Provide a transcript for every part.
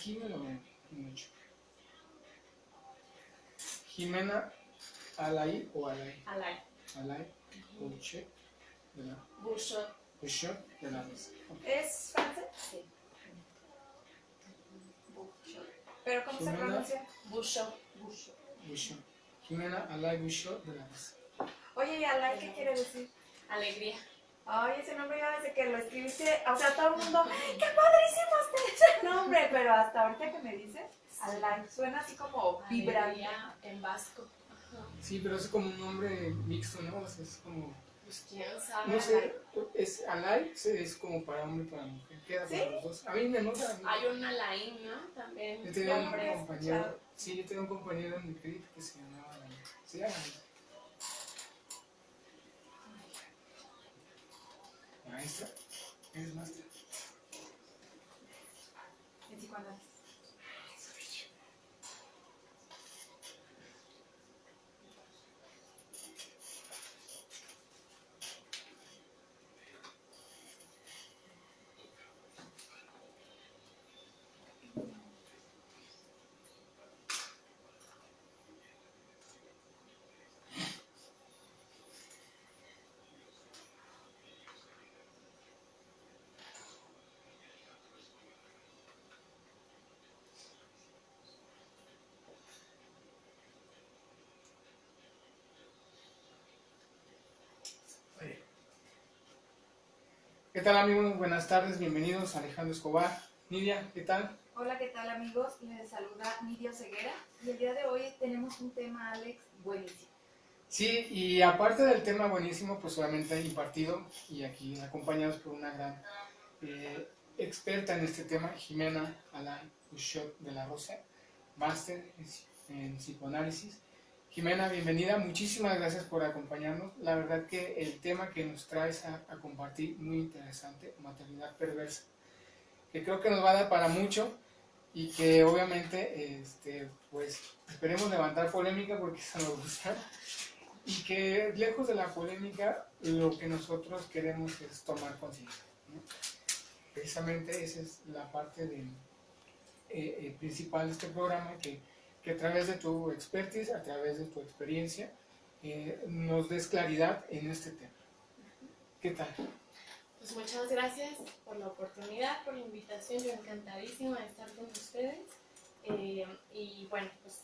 Jimena mucho. Jimena Alay o Alay. Alay. Alay Bouchet de la Bouchot. Bouchot de la Rosa. ¿Es francés? Sí. Bouchot. ¿Pero cómo Jimena, se pronuncia? Bouchot. Bouchot. Bouchot. Jimena Alay Bouchot de la Rosa. Oye, ¿y Alay qué quiere decir? Alegría. Ay, ese nombre ya desde que lo escribiste, o sea, todo el mundo, ¡qué padrísimo está ese nombre! Pero hasta ahorita que me dices, Alay, suena así como vibrante. Alegría en vasco. Ajá. Sí, pero es como un nombre mixto, ¿no? O sea, es como... Pues quién sabe. No sé, es Alay, es como para hombre y para mujer, queda ¿Sí? para los dos. A mí me nota. Hay un Alain, ¿no? También. Yo tenía un hombre compañero, escuchado. sí, yo tenía un compañero en mi CRIT que se llamaba Alay. Se llama Alay. Maestra, eres maestra. En psicoanálisis. ¿Qué tal, amigos? Buenas tardes, bienvenidos a Alejandro Escobar. Nidia, ¿qué tal? Hola, ¿qué tal, amigos? Les saluda Nidia Ceguera y el día de hoy tenemos un tema, Alex, buenísimo. Sí, y aparte del tema buenísimo, pues obviamente impartido y aquí acompañados por una gran experta en este tema, Jimena Alay Bouchot de la Rosa, máster en psicoanálisis. Jimena, bienvenida, muchísimas gracias por acompañarnos. La verdad que el tema que nos traes a compartir, muy interesante, maternidad perversa, que creo que nos va a dar para mucho y que obviamente, pues esperemos levantar polémica porque eso nos gusta. Y que lejos de la polémica, lo que nosotros queremos es tomar conciencia, ¿no? Precisamente esa es la parte principal de este programa, que a través de tu expertise, a través de tu experiencia, nos des claridad en este tema. ¿Qué tal? Pues muchas gracias por la oportunidad, por la invitación. Yo encantadísima de estar con ustedes. Y bueno, pues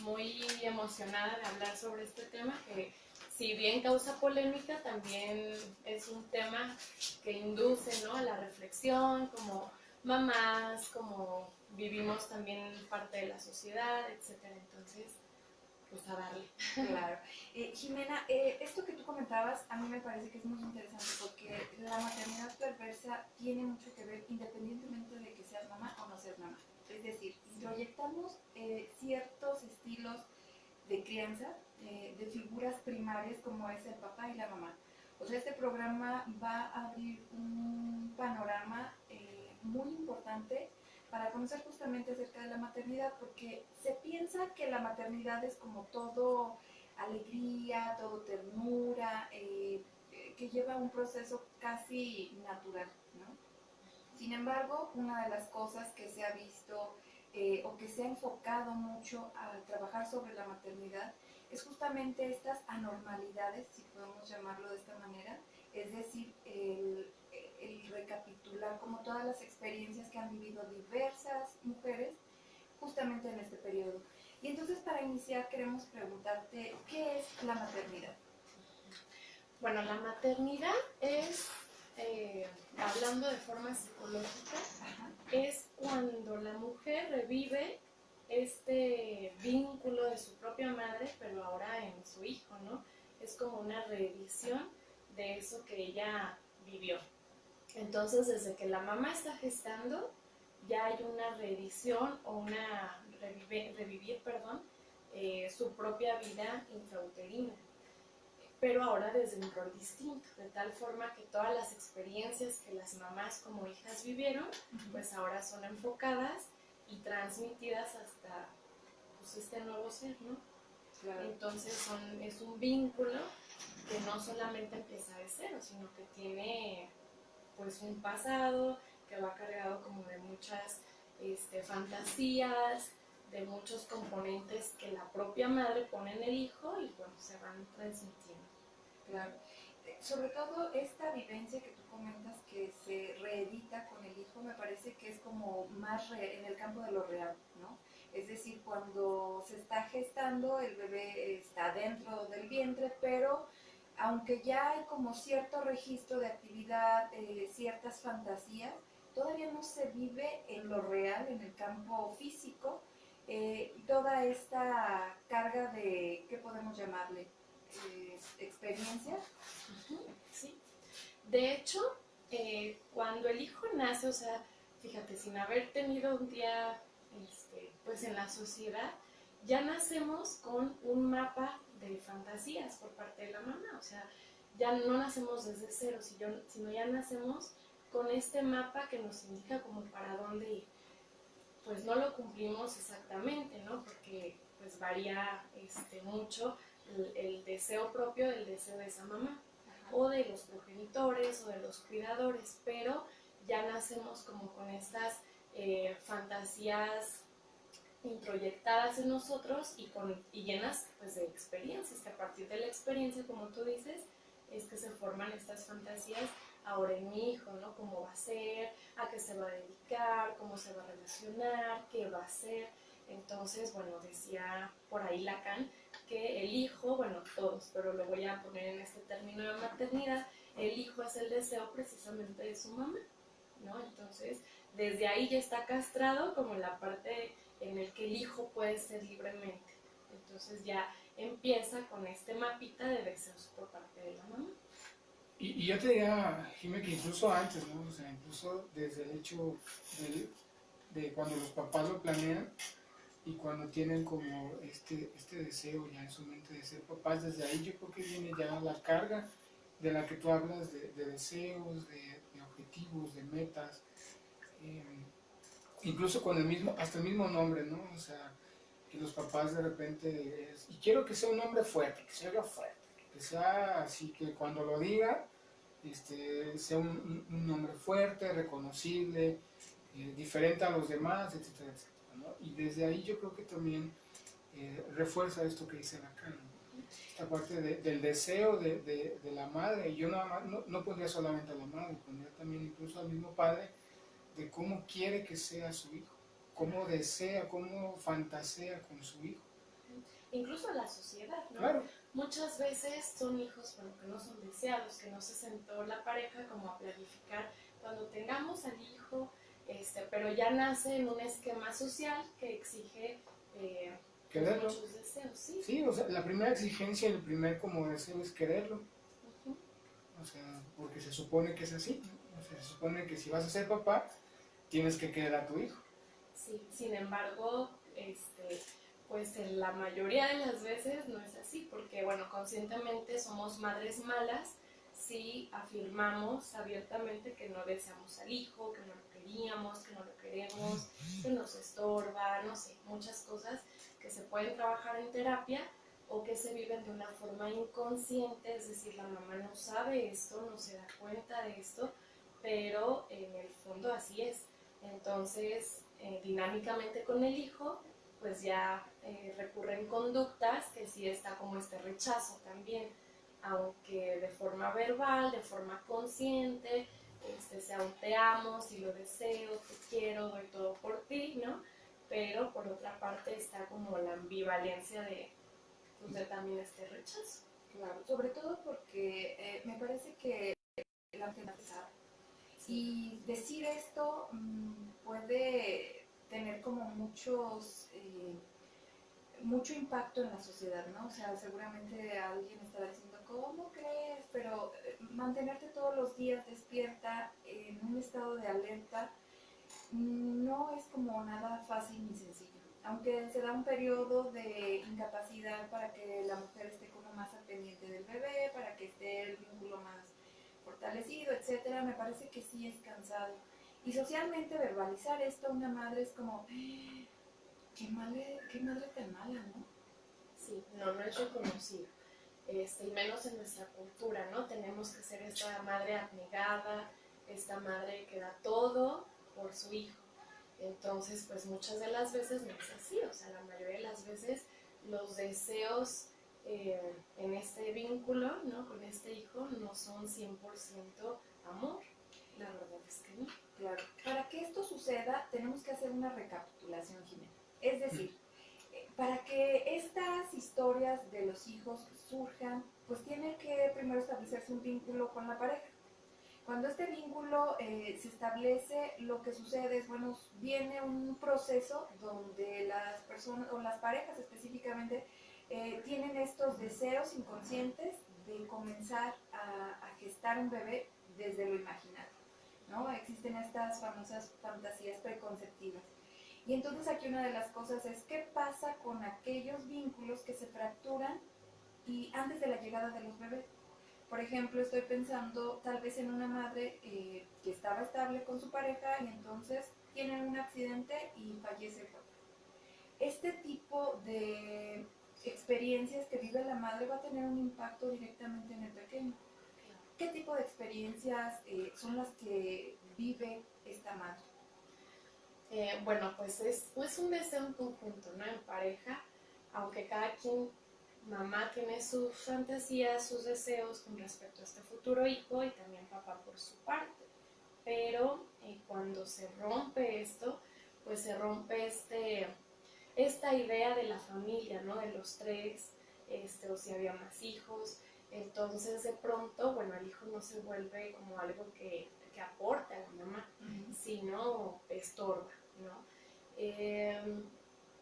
muy emocionada de hablar sobre este tema que, si bien causa polémica, también es un tema que induce, ¿no?, a la reflexión, como mamás, como vivimos también parte de la sociedad, etcétera. Entonces, pues a darle. Claro. Jimena, esto que tú comentabas a mí me parece que es muy interesante porque la maternidad perversa tiene mucho que ver independientemente de que seas mamá o no seas mamá. Es decir, proyectamos ciertos estilos de crianza, de figuras primarias como es el papá y la mamá. O sea, este programa va a abrir un panorama muy importante para conocer justamente acerca de la maternidad, porque se piensa que la maternidad es como todo alegría, todo ternura, que lleva un proceso casi natural, ¿no? Sin embargo, una de las cosas que se ha visto o que se ha enfocado mucho a trabajar sobre la maternidad es justamente estas anormalidades, si podemos llamarlo de esta manera, es decir, el recapitular como todas las experiencias que han vivido diversas mujeres justamente en este periodo. Y entonces, para iniciar, queremos preguntarte, ¿qué es la maternidad? Bueno, la maternidad es, hablando de forma psicológica, es cuando la mujer revive este vínculo de su propia madre, pero ahora en su hijo, ¿no? Es como una reedición de eso que ella vivió. Entonces, desde que la mamá está gestando, ya hay una reedición o una revivir, su propia vida intrauterina, pero ahora desde un rol distinto, de tal forma que todas las experiencias que las mamás como hijas vivieron, pues ahora son enfocadas y transmitidas hasta pues, este nuevo ser, ¿no? Claro. Entonces es un vínculo que no solamente empieza de cero, sino que tiene pues un pasado que va cargado como de muchas fantasías, de muchos componentes que la propia madre pone en el hijo y bueno, se van transmitiendo. Claro. Sobre todo esta vivencia que tú comentas que se reedita con el hijo, me parece que es como más en el campo de lo real, ¿no? Es decir, cuando se está gestando, el bebé está dentro del vientre, pero aunque ya hay como cierto registro de actividad, ciertas fantasías, todavía no se vive en lo real, en el campo físico, toda esta carga de, ¿qué podemos llamarle? Experiencia. Sí. De hecho, cuando el hijo nace, o sea, fíjate, sin haber tenido un día pues en la sociedad, ya nacemos con un mapa de fantasías por parte de la mamá, o sea, ya no nacemos desde cero, sino ya nacemos con este mapa que nos indica como para dónde ir. Pues no lo cumplimos exactamente, ¿no? Porque pues varía mucho el deseo propio del deseo de esa mamá, o de los progenitores o de los cuidadores, pero ya nacemos como con estas fantasías introyectadas en nosotros y llenas pues de experiencias, que a partir de la experiencia, como tú dices, es que se forman estas fantasías ahora en mi hijo, ¿no? Cómo va a ser, a qué se va a dedicar, cómo se va a relacionar, qué va a hacer. Entonces, bueno, decía por ahí Lacan que el hijo, bueno, todos, pero lo voy a poner en este término de maternidad, el hijo es el deseo precisamente de su mamá, ¿no? Entonces, desde ahí ya está castrado como la parte en el que el hijo puede ser libremente. Entonces ya empieza con este mapita de deseos por parte de la mamá. Y yo te diría, Jimé, que incluso antes, ¿no? O sea, incluso desde el hecho de cuando los papás lo planean y cuando tienen como este deseo ya en su mente de ser papás, desde ahí yo creo que viene ya la carga de la que tú hablas, de deseos, de objetivos, de metas, eh, incluso con el mismo, hasta el mismo nombre, ¿no? O sea, que los papás de repente, y quiero que sea un hombre fuerte, que se oiga fuerte, que sea así, que cuando lo diga, sea un hombre fuerte, reconocible, diferente a los demás, etcétera, etcétera, ¿no? Y desde ahí yo creo que también refuerza esto que dice Lacan, ¿no? Esta parte del deseo de la madre, y yo no pondría solamente a la madre, pondría también incluso al mismo padre, de cómo quiere que sea su hijo, cómo desea, cómo fantasea con su hijo. Incluso la sociedad, ¿no? Claro. Muchas veces son hijos, bueno, que no son deseados, que no se sentó la pareja como a planificar cuando tengamos al hijo, pero ya nace en un esquema social que exige Quererlo. muchos deseos, ¿sí? Sí, o sea, la primera exigencia, el primer como deseo es quererlo. O sea, porque se supone que es así, ¿no? O sea, se supone que si vas a ser papá, tienes que querer a tu hijo. Sí, sin embargo, pues en la mayoría de las veces no es así, porque bueno, conscientemente somos madres malas si afirmamos abiertamente que no deseamos al hijo, que no lo queríamos, que no lo queremos, que nos estorba, no sé, muchas cosas que se pueden trabajar en terapia o que se viven de una forma inconsciente, es decir, la mamá no sabe esto, no se da cuenta de esto, pero en el fondo así es. Entonces, dinámicamente con el hijo, pues ya recurren conductas que sí está como este rechazo también, aunque de forma verbal, de forma consciente, sea un te amo, si lo deseo, te quiero, doy todo por ti, ¿no? Pero por otra parte está como la ambivalencia de también este rechazo. Claro, sobre todo porque me parece que la mujer sabe. Y decir esto puede tener como mucho impacto en la sociedad, ¿no? O sea, seguramente alguien estará diciendo, ¿cómo crees? Pero mantenerte todos los días despierta en un estado de alerta no es como nada fácil ni sencillo. Aunque se da un periodo de incapacidad para que la mujer esté como más al pendiente del bebé, para que esté el vínculo más fortalecido, etcétera, me parece que sí es cansado. Y socialmente verbalizar esto a una madre es como, qué madre tan mala, ¿no? Sí, no es reconocido. Y menos en nuestra cultura, ¿no? Tenemos que ser esta madre abnegada, esta madre que da todo por su hijo. Entonces, pues muchas de las veces no es así, o sea, la mayoría de las veces los deseos en este vínculo, ¿no? Con este hijo no son 100% amor, la verdad es que no. Claro. Para que esto suceda, tenemos que hacer una recapitulación, Jimena. Es decir, para que estas historias de los hijos surjan, pues tiene que primero establecerse un vínculo con la pareja. Cuando este vínculo se establece, lo que sucede es, bueno, viene un proceso donde las personas, o las parejas específicamente, tienen estos deseos inconscientes de comenzar a gestar un bebé desde lo imaginario, ¿no? Existen estas famosas fantasías preconceptivas. Y entonces aquí una de las cosas es, ¿qué pasa con aquellos vínculos que se fracturan y antes de la llegada de los bebés? Por ejemplo, estoy pensando tal vez en una madre que estaba estable con su pareja y entonces tienen un accidente y fallece el papá. Este tipo de experiencias que vive la madre va a tener un impacto directamente en el pequeño. ¿Qué tipo de experiencias son las que vive esta madre? Bueno, pues es un deseo en conjunto, ¿no? En pareja, aunque cada quien, mamá tiene sus fantasías, sus deseos con respecto a este futuro hijo y también papá por su parte. Pero cuando se rompe esto, pues se rompe esta idea de la familia, ¿no? De los tres, o si había más hijos. Entonces de pronto, bueno, el hijo no se vuelve como algo que aporta a la mamá, sino estorba, ¿no?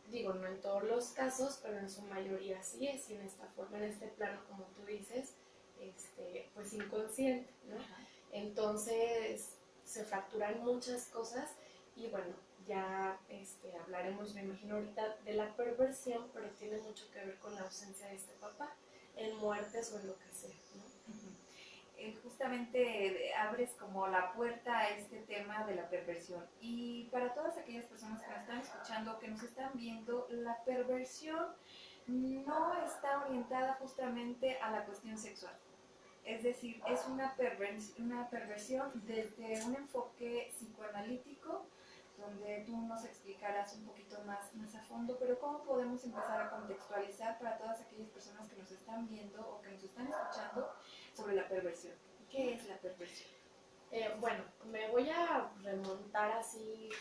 Digo, no en todos los casos, pero en su mayoría sí es, y en esta forma, en este plano, como tú dices, pues inconsciente, ¿no? Entonces se fracturan muchas cosas y bueno, ya hablaremos, me imagino ahorita, de la perversión, pero tiene mucho que ver con la ausencia de este papá, en muertes o en lo que sea, ¿no? Justamente abres como la puerta a este tema de la perversión. Y para todas aquellas personas que nos están escuchando, que nos están viendo, la perversión no está orientada justamente a la cuestión sexual. Es decir, es una perversión desde un enfoque psicoanalítico, donde tú nos explicarás un poquito más a fondo, pero ¿cómo podemos empezar a contextualizar para todas aquellas personas que nos están viendo o que nos están escuchando sobre la perversión? ¿Qué es la perversión? Bueno, me voy a remontar así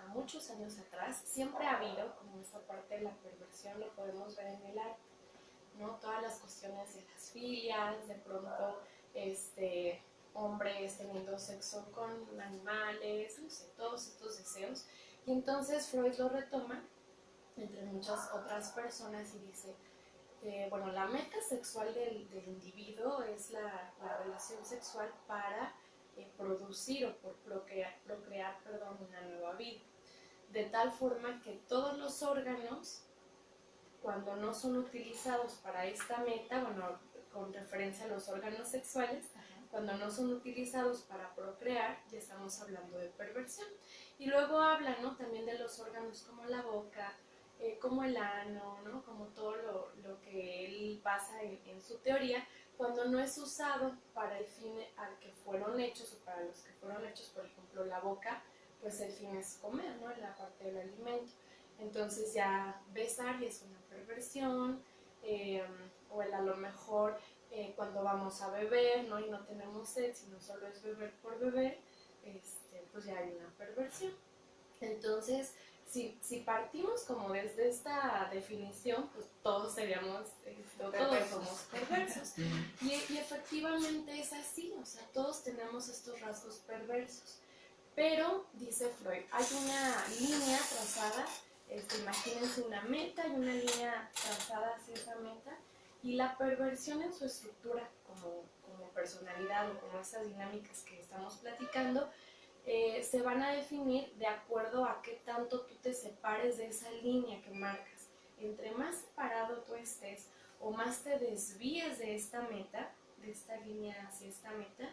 a muchos años atrás. Siempre ha habido como esta parte de la perversión, lo podemos ver en el arte, ¿no? Todas las cuestiones de las filias, de pronto hombres teniendo sexo con animales, no sé, todos estos deseos. Y entonces Freud lo retoma, entre muchas otras personas, y dice, bueno, la meta sexual del individuo es la relación sexual para producir o por procrear, una nueva vida. De tal forma que todos los órganos, cuando no son utilizados para esta meta, bueno, con referencia a los órganos sexuales, cuando no son utilizados para procrear, ya estamos hablando de perversión. Y luego habla, ¿no? También de los órganos como la boca, como el ano, ¿no? Como todo lo que él basa en su teoría, cuando no es usado para el fin al que fueron hechos, o para los que fueron hechos, por ejemplo, la boca, pues el fin es comer, ¿no? La parte del alimento. Entonces ya besar y es una perversión, o a lo mejor cuando vamos a beber, ¿no? Y no tenemos sed, sino solo es beber por beber, pues ya hay una perversión. Entonces, si partimos como desde esta definición, pues todos seríamos, todos somos perversos. Y efectivamente es así, o sea, todos tenemos estos rasgos perversos. Pero, dice Freud, hay una línea trazada, imagínense una meta y una línea trazada hacia esa meta, y la perversión en su estructura como personalidad o como estas dinámicas que estamos platicando, se van a definir de acuerdo a qué tanto tú te separes de esa línea que marcas. Entre más separado tú estés o más te desvíes de esta meta, de esta línea hacia esta meta,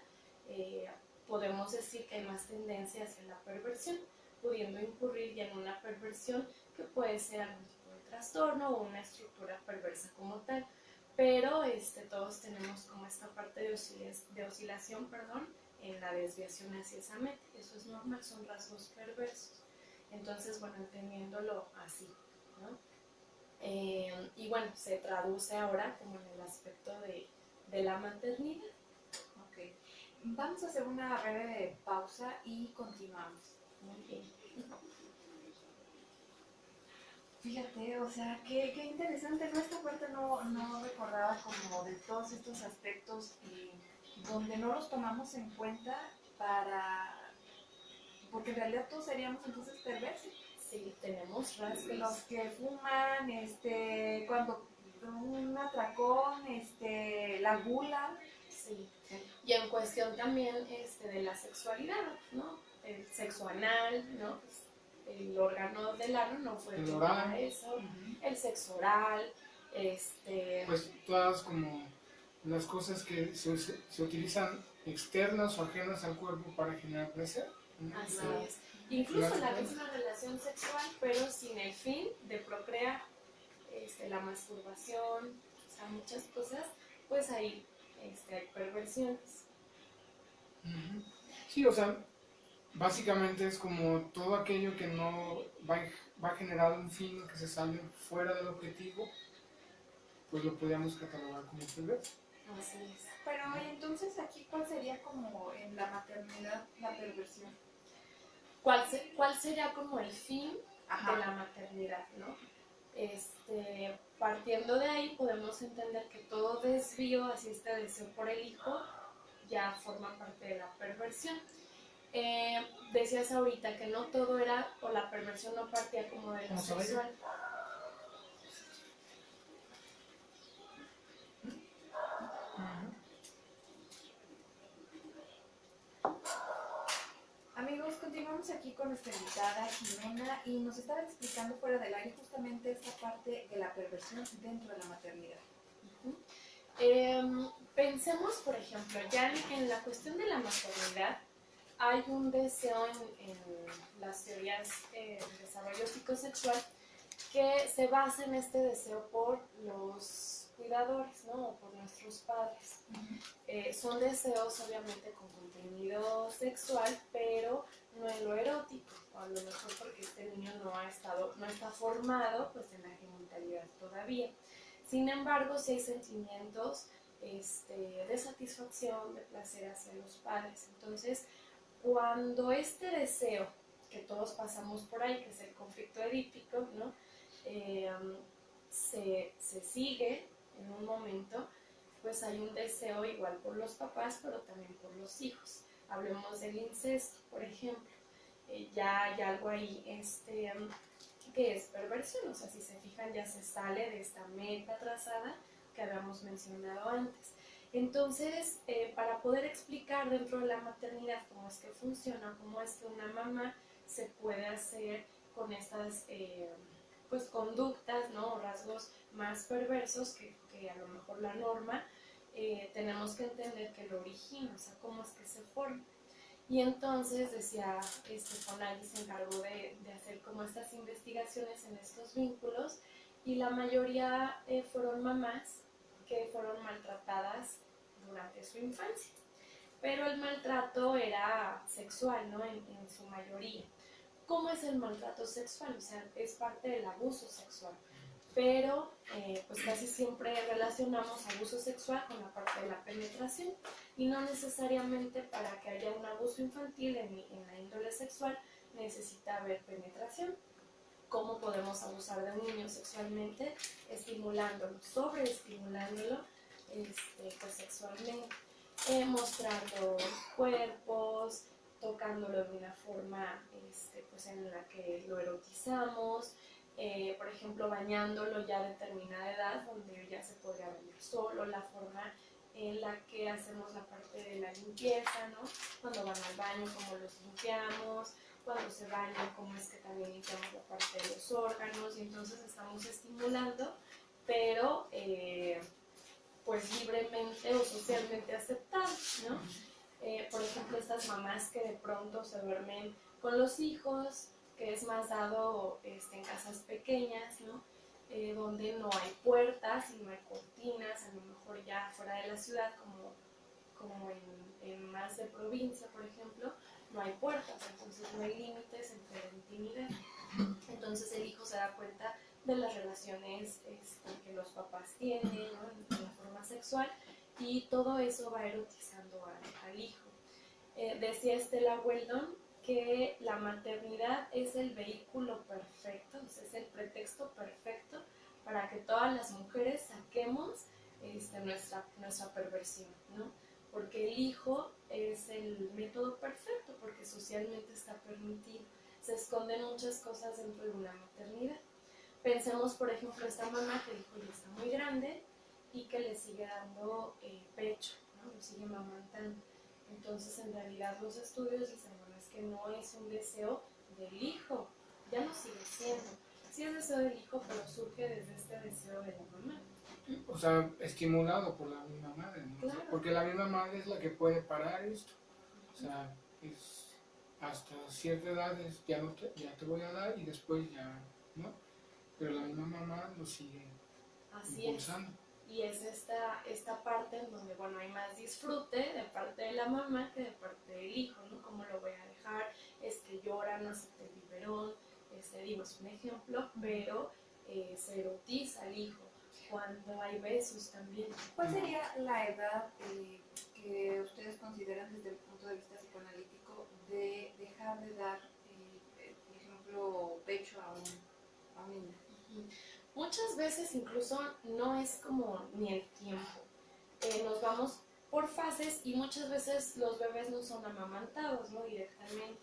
podemos decir que hay más tendencia hacia la perversión, pudiendo incurrir ya en una perversión que puede ser algún tipo de trastorno o una estructura perversa como tal. Pero todos tenemos como esta parte de oscilación, en la desviación hacia esa meta. Eso es normal, son rasgos perversos. Entonces, bueno, entendiéndolo así, ¿no? Y bueno, se traduce ahora como en el aspecto de la maternidad. Ok. Vamos a hacer una breve pausa y continuamos. Muy bien. Fíjate, o sea, qué interesante, ¿no? Esta parte no recordaba como de todos estos aspectos donde no los tomamos en cuenta para... Porque en realidad todos seríamos entonces perversos. Sí, tenemos Los rasgos. que fuman, cuando un atracón, la gula. Sí. Y en cuestión también de la sexualidad, ¿no? El sexo anal, ¿no? Pues, el órgano del ano no fue El hecho oral. para eso. Ujú. El sexo oral, Pues todas como las cosas que se utilizan externas o ajenas al cuerpo para generar placer. ¿No? así La- es. Incluso la la- misma relación sexual, pero sin el fin de procrear, la masturbación, o sea, muchas cosas, pues ahí hay perversiones. Ujú. Sí, o sea, básicamente es como todo aquello que no va a generar un fin que se sale fuera del objetivo, pues lo podríamos catalogar como perverso. Así es. Pero y entonces aquí, ¿cuál sería como en la maternidad la perversión? ¿Cuál sería como el fin Ajá. de la maternidad, ¿no? Partiendo de ahí podemos entender que todo desvío hacia este deseo por el hijo ya forma parte de la perversión. Decías ahorita que no todo era, o la perversión no partía como de lo Vamos a ver. sexual. Amigos, continuamos aquí con nuestra invitada Jimena y nos estaba explicando fuera del aire justamente esta parte de la perversión dentro de la maternidad. Pensemos, por ejemplo, ya en la cuestión de la maternidad, hay un deseo en las teorías de desarrollo psicosexual que se basa en este deseo por los cuidadores, ¿no? O por nuestros padres. Son deseos obviamente con contenido sexual, pero no en lo erótico, o a lo mejor porque este niño no está formado pues en la genitalidad todavía. Sin embargo, sí hay sentimientos de satisfacción, de placer hacia los padres. Entonces, cuando este deseo, que todos pasamos por ahí, que es el conflicto edípico, ¿no? Se sigue en un momento, pues hay un deseo igual por los papás, pero también por los hijos. Hablemos del incesto, por ejemplo. Ya hay algo ahí que es perversión, o sea, si se fijan ya se sale de esta meta trazada que habíamos mencionado antes. Entonces, para poder explicar dentro de la maternidad cómo es que funciona, cómo es que una mamá se puede hacer con estas pues conductas, ¿no? O rasgos más perversos que a lo mejor la norma, tenemos que entender que lo origina, o sea, cómo es que se forma. Y entonces, decía, Fonaggi se encargó de hacer como estas investigaciones en estos vínculos y la mayoría fueron mamás que fueron maltratadas durante su infancia. Pero el maltrato era sexual, ¿no? En su mayoría. ¿Cómo es el maltrato sexual? O sea, es parte del abuso sexual. Pero pues casi siempre relacionamos abuso sexual con la parte de la penetración y no necesariamente para que haya un abuso infantil en la índole sexual necesita haber penetración. ¿Cómo podemos abusar de un niño sexualmente? Estimulándolo, sobreestimulándolo pues sexualmente, mostrando cuerpos, tocándolo de una forma pues en la que lo erotizamos, por ejemplo bañándolo ya a determinada edad donde ya se podría bañar solo, la forma en la que hacemos la parte de la limpieza, ¿no? Cuando van al baño, cómo los limpiamos, cuando se bañan, cómo es que también limpiamos la parte de los órganos, y entonces estamos estimulando, pero pues libremente o socialmente aceptado, ¿no? Por ejemplo, estas mamás que de pronto se duermen con los hijos, que es más dado en casas pequeñas, ¿no? Donde no hay puertas y no hay cortinas, a lo mejor ya fuera de la ciudad, como en más de provincia, por ejemplo, no hay puertas, entonces no hay límites entre la intimidad. Entonces el hijo se da cuenta de las relaciones que los papás tienen, ¿no? En la forma sexual, y todo eso va erotizando al hijo. Decía Estela Weldon que la maternidad es el vehículo perfecto, o sea, es el pretexto perfecto para que todas las mujeres saquemos nuestra perversión, ¿no? Porque el hijo es el método perfecto, porque socialmente está permitido. Se esconden muchas cosas dentro de una maternidad. Pensemos, por ejemplo, esta mamá que el hijo ya está muy grande y que le sigue dando pecho, ¿no? Lo sigue mamantando. Entonces, en realidad, los estudios dicen, bueno, es que no es un deseo del hijo, ya no sigue siendo. Sí es deseo del hijo, pero surge desde este deseo de la mamá. O sea, estimulado por la misma madre, ¿no? Claro. Porque la misma madre es la que puede parar esto. O sea, es hasta cierta edad ya, no ya te voy a dar y después ya, ¿no? Pero la misma mamá lo sigue Así impulsando. es. Y es esta parte en donde, bueno, hay más disfrute de parte de la mamá que de parte del hijo, ¿no? ¿Cómo lo voy a dejar? Es que llora, no acepta el biberón, digo, es un ejemplo, pero se erotiza al hijo. Cuando hay besos también. ¿Cuál sería la edad que ustedes consideran desde el punto de vista psicoanalítico de dejar de dar, por ejemplo, pecho a un niño? Muchas veces incluso no es como ni el tiempo. Nos vamos por fases y muchas veces los bebés no son amamantados, ¿no? Directamente.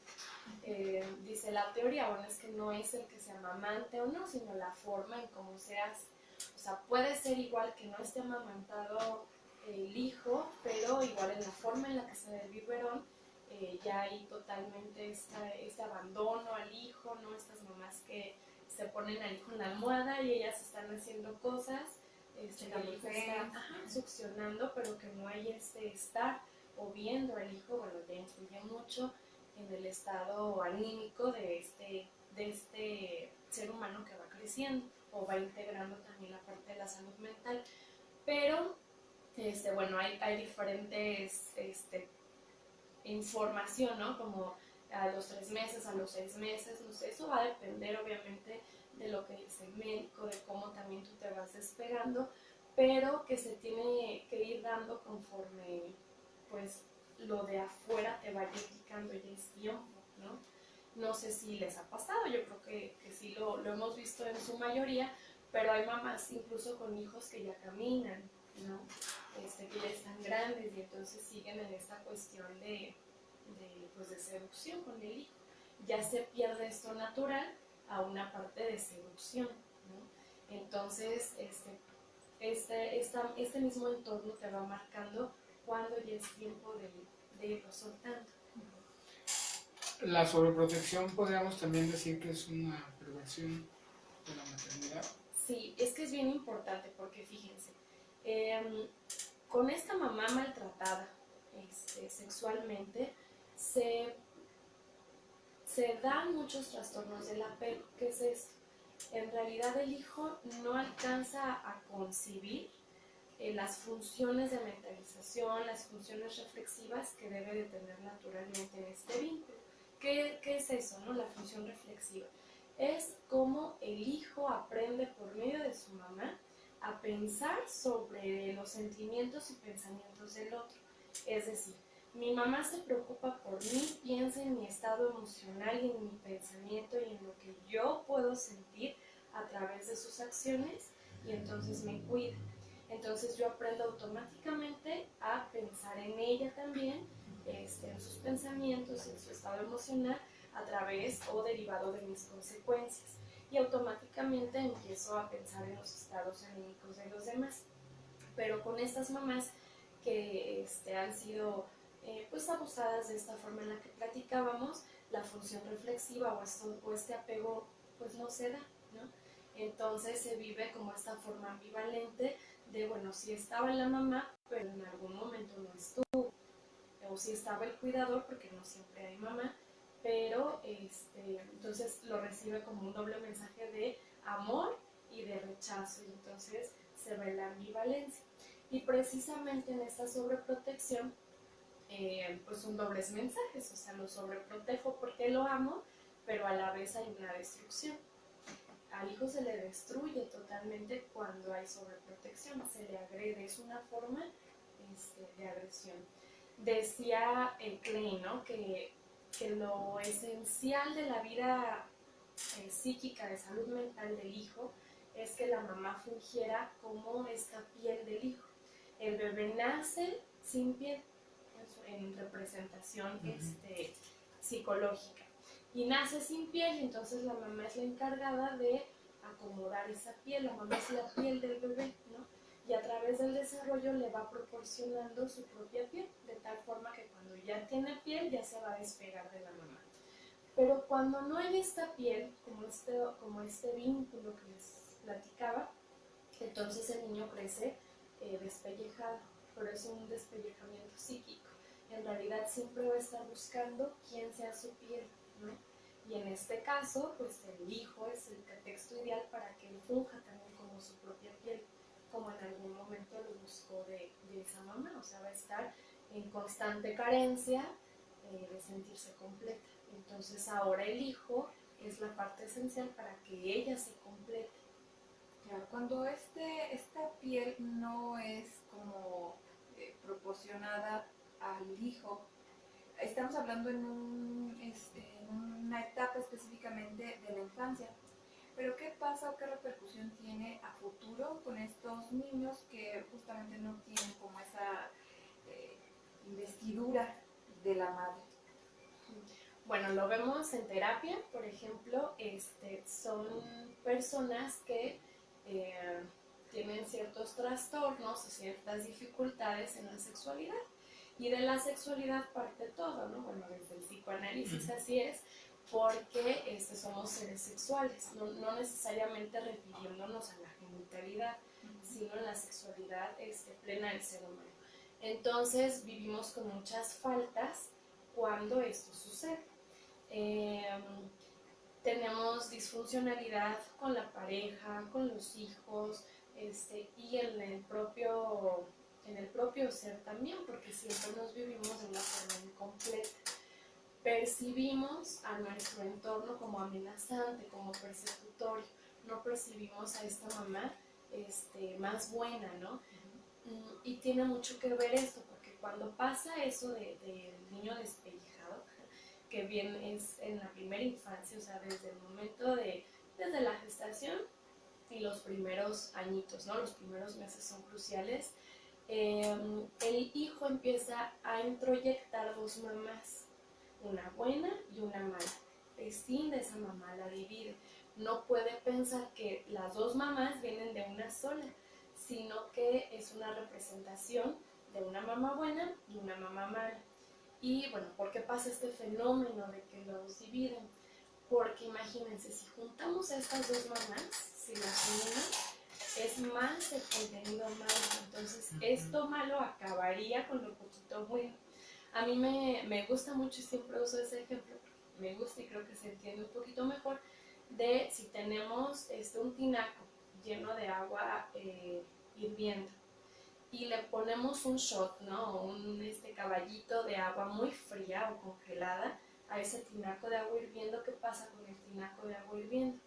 Dice la teoría, bueno, es que no es el que se amamante o no, sino la forma en cómo se hace. O sea, puede ser igual que no esté amamantado el hijo, pero igual en la forma en la que se da el biberón, ya hay totalmente este abandono al hijo, ¿no? Estas mamás que se ponen al hijo en la almohada y ellas están haciendo cosas, el hijo está succionando, pero que no hay estar o viendo al hijo, bueno, ya influye mucho en el estado anímico de este ser humano que va creciendo o va integrando también la parte de la salud mental. Pero, bueno, hay diferentes información, ¿no? Como a los 3 meses, a los 6 meses, no sé, eso va a depender obviamente de lo que dice el médico, de cómo también tú te vas despegando, pero que se tiene que ir dando conforme, pues, lo de afuera te vaya indicando ya es tiempo, ¿no? No sé si les ha pasado, yo creo que sí lo hemos visto en su mayoría, pero hay mamás incluso con hijos que ya caminan, ¿no? Que ya están grandes y entonces siguen en esta cuestión pues de seducción con el hijo. Ya se pierde esto natural a una parte de seducción, ¿no? Entonces, este mismo entorno te va marcando cuando ya es tiempo de irlo soltando. La sobreprotección podríamos también decir que es una perversión de la maternidad. Sí, es que es bien importante porque fíjense, con esta mamá maltratada sexualmente se dan muchos trastornos del apego. ¿Qué es esto? En realidad el hijo no alcanza a concebir las funciones de mentalización, las funciones reflexivas que debe de tener naturalmente en este vínculo. ¿Qué es eso, no? La función reflexiva. Es cómo el hijo aprende por medio de su mamá a pensar sobre los sentimientos y pensamientos del otro. Es decir, mi mamá se preocupa por mí, piensa en mi estado emocional y en mi pensamiento y en lo que yo puedo sentir a través de sus acciones y entonces me cuida. Entonces yo aprendo automáticamente a pensar en ella también, en sus pensamientos, en su estado emocional, a través o derivado de mis consecuencias. Y automáticamente empiezo a pensar en los estados anímicos de los demás. Pero con estas mamás que han sido pues abusadas de esta forma en la que platicábamos, la función reflexiva o este apego pues no se da, ¿no? Entonces se vive como esta forma ambivalente de, bueno, sí estaba la mamá, pero en algún momento no estuvo, o sí estaba el cuidador, porque no siempre hay mamá, pero entonces lo recibe como un doble mensaje de amor y de rechazo, y entonces se ve la ambivalencia. Y precisamente en esta sobreprotección pues son dobles mensajes, o sea, lo sobreprotejo porque lo amo, pero a la vez hay una destrucción. Al hijo se le destruye totalmente cuando hay sobreprotección, se le agrede, es una forma de agresión. Decía Klein, ¿no? que lo esencial de la vida psíquica, de salud mental del hijo, es que la mamá fungiera como esta piel del hijo. El bebé nace sin piel, en representación psicológica, y nace sin piel, y entonces la mamá es la encargada de acomodar esa piel, la mamá es la piel del bebé, ¿no? Y a través del desarrollo le va proporcionando su propia piel, de tal forma que cuando ya tiene piel ya se va a despegar de la mamá. Pero cuando no hay esta piel, como este vínculo que les platicaba, entonces el niño crece despellejado, pero es un despellejamiento psíquico. En realidad siempre va a estar buscando quién sea su piel, ¿no? Y en este caso, pues el hijo es el pretexto ideal para que él funja también como su propia piel, como en algún momento lo buscó de esa mamá, o sea, va a estar en constante carencia de sentirse completa. Entonces ahora el hijo es la parte esencial para que ella se complete. Claro, cuando esta piel no es como proporcionada al hijo, estamos hablando en una etapa específicamente de la infancia. Pero ¿qué pasa o qué repercusión tiene a futuro con estos niños que justamente no tienen como esa eh, investidura de la madre? Bueno, lo vemos en terapia, por ejemplo, son personas que tienen ciertos trastornos o ciertas dificultades en la sexualidad. Y de la sexualidad parte todo, ¿no? Bueno, desde el psicoanálisis así es, porque somos seres sexuales, no necesariamente refiriéndonos a la genitalidad, sino a la sexualidad plena del ser humano. Entonces vivimos con muchas faltas cuando esto sucede. Tenemos disfuncionalidad con la pareja, con los hijos, y en el propio ser también, porque siempre nos vivimos de una forma incompleta. Percibimos a nuestro entorno como amenazante, como persecutorio, no percibimos a esta mamá más buena, ¿no? Y tiene mucho que ver esto, porque cuando pasa eso del niño despellejado, que bien es en la primera infancia, o sea, desde el momento desde la gestación y los primeros añitos, ¿no? Los primeros meses son cruciales. El hijo empieza a introyectar dos mamás, una buena y una mala. Prescinde esa mamá, la divide. No puede pensar que las dos mamás vienen de una sola, sino que es una representación de una mamá buena y una mamá mala. Y bueno, ¿por qué pasa este fenómeno de que los dividen? Porque imagínense, si juntamos a estas dos mamás, si las unimos, es más el contenido malo. Entonces, esto malo acabaría con lo poquito bueno. A mí me gusta mucho y siempre uso ese ejemplo, me gusta y creo que se entiende un poquito mejor, de si tenemos un tinaco lleno de agua hirviendo y le ponemos un shot, ¿no? Un caballito de agua muy fría o congelada a ese tinaco de agua hirviendo. ¿Qué pasa con el tinaco de agua hirviendo?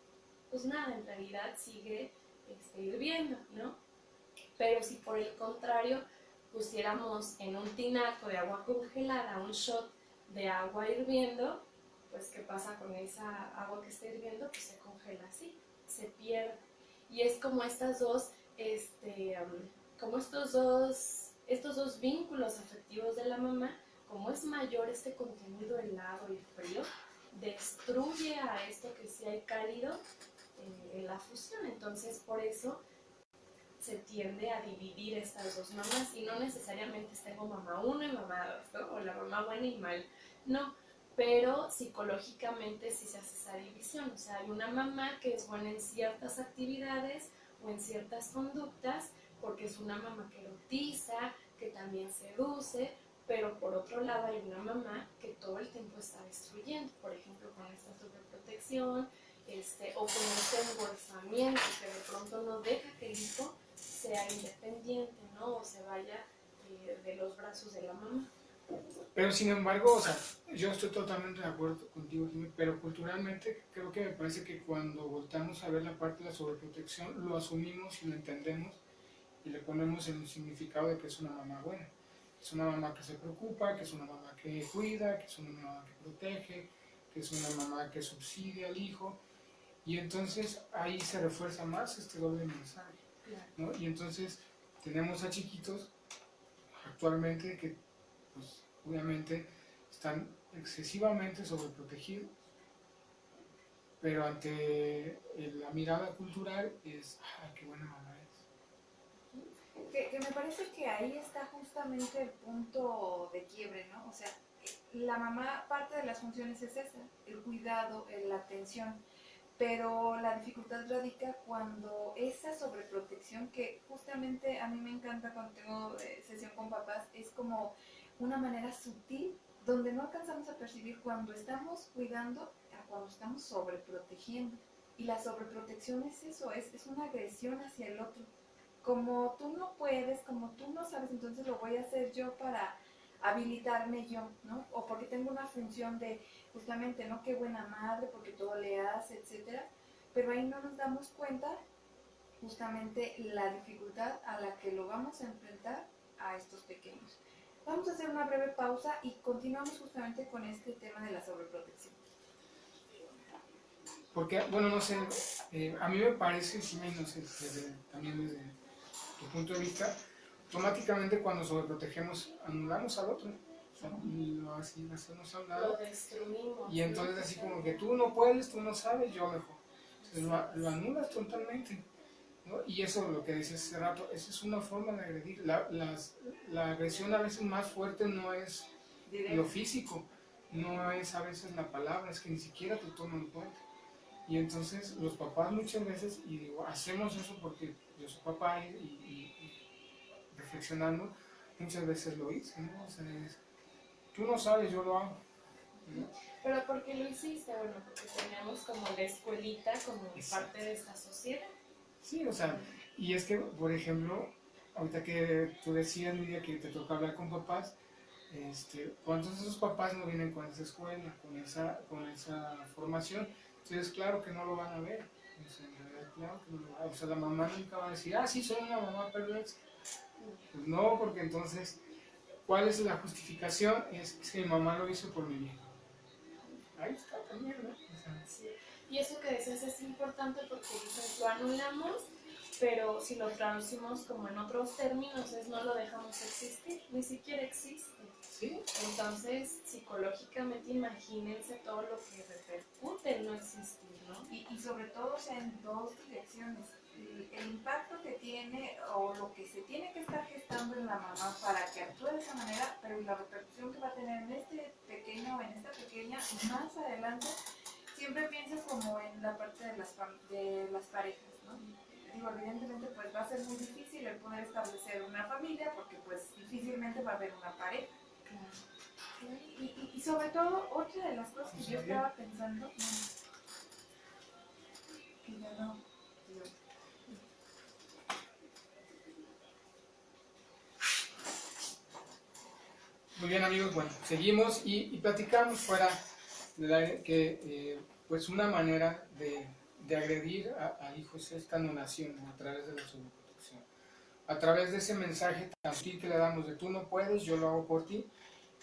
Pues nada, en realidad sigue hirviendo, ¿no? Pero si por el contrario pusiéramos en un tinaco de agua congelada un shot de agua hirviendo, pues ¿qué pasa con esa agua que está hirviendo? Pues se congela así, se pierde. Y es como estas dos, como estos dos vínculos afectivos de la mamá, como es mayor este contenido helado y frío, destruye a esto que sí hay cálido en la fusión. Entonces por eso se tiende a dividir estas dos mamás, y no necesariamente tengo mamá 1 y mamá 2, ¿no? O la mamá buena y mal, no, pero psicológicamente sí se hace esa división. O sea, hay una mamá que es buena en ciertas actividades o en ciertas conductas porque es una mamá que erotiza, que también seduce, pero por otro lado hay una mamá que todo el tiempo está destruyendo, por ejemplo con esta sobreprotección, o con este engolfamiento que de pronto no deja que el hijo sea independiente, ¿no? O se vaya de los brazos de la mamá. Pero sin embargo, o sea, yo estoy totalmente de acuerdo contigo, Jimmy, pero culturalmente creo que me parece que cuando voltamos a ver la parte de la sobreprotección, lo asumimos y lo entendemos y le ponemos el significado de que es una mamá buena. Es una mamá que se preocupa, que es una mamá que cuida, que es una mamá que protege, que es una mamá que subsidia al hijo. Y entonces ahí se refuerza más este doble mensaje, ¿no? Y entonces tenemos a chiquitos actualmente que, pues, obviamente están excesivamente sobreprotegidos, pero ante la mirada cultural es, ¡ay, qué buena mamá es! Que me parece que ahí está justamente el punto de quiebre, ¿no? O sea, la mamá, parte de las funciones es esa, el cuidado, la atención, pero la dificultad radica cuando esa sobreprotección, que justamente a mí me encanta cuando tengo sesión con papás, es como una manera sutil donde no alcanzamos a percibir cuando estamos cuidando a cuando estamos sobreprotegiendo. Y la sobreprotección es eso, es una agresión hacia el otro. Como tú no puedes, como tú no sabes, entonces lo voy a hacer yo para habilitarme yo, ¿no? O porque tengo una función de justamente, ¿no? Qué buena madre, porque todo le hace, etcétera. Pero ahí no nos damos cuenta justamente la dificultad a la que lo vamos a enfrentar a estos pequeños. Vamos a hacer una breve pausa y continuamos justamente con este tema de la sobreprotección. Porque, bueno, no sé, a mí me parece, sí, no sé, también desde tu punto de vista, automáticamente cuando sobreprotegemos anulamos al otro. O sea, lo así, hacemos a un Lo lado. destruimos. Y entonces ¿no? así como que tú no puedes, tú no sabes, yo mejor. Entonces lo anulas totalmente, ¿no? Y eso, lo que decías hace rato, esa es una forma de agredir. La agresión a veces más fuerte no es lo físico, no es a veces la palabra, es que ni siquiera te toman en cuenta. Y entonces los papás muchas veces, y digo, hacemos eso porque yo soy papá y reflexionando, muchas veces lo hice, ¿no? O sea, tú no sabes, yo lo hago, ¿no? Pero ¿por qué lo hiciste? Bueno, porque teníamos como la escuelita como Exacto. parte de esta sociedad. Sí, o sea, y es que, por ejemplo, ahorita que tú decías, Lidia, que te toca hablar con papás, ¿cuántos de esos papás no vienen con esa escuela, con esa formación? Entonces, claro que no lo van a ver. O sea, en realidad, claro que no lo van a ver. O sea, la mamá nunca va a decir, ah, sí, soy una mamá perversa. Pues no, porque entonces, ¿cuál es la justificación? Es que mi mamá lo hizo por mi bien. Ahí está también, ¿no? O sea, Sí. Y eso que dices es importante porque dices, lo anulamos, pero si lo traducimos como en otros términos es no lo dejamos existir, ni siquiera existe. ¿sí? Entonces, psicológicamente imagínense todo lo que repercute en no existir, ¿no? Y sobre todo, o sea, en dos direcciones. El impacto que tiene o lo que se tiene que estar gestando en la mamá para que actúe de esa manera, pero la repercusión que va a tener en este pequeño o en esta pequeña más adelante, siempre piensas como en la parte de las parejas, ¿no? Digo, evidentemente pues va a ser muy difícil el poder establecer una familia porque pues difícilmente va a haber una pareja. Y sobre todo, otra de las cosas que yo estaba pensando, que ya no, digo, Muy bien, amigos, bueno, seguimos y platicamos fuera del aire que pues una manera de agredir a hijos es esta anulación, ¿no? A través de la sobreprotección, a través de ese mensaje tan sutil que le damos de tú no puedes, yo lo hago por ti,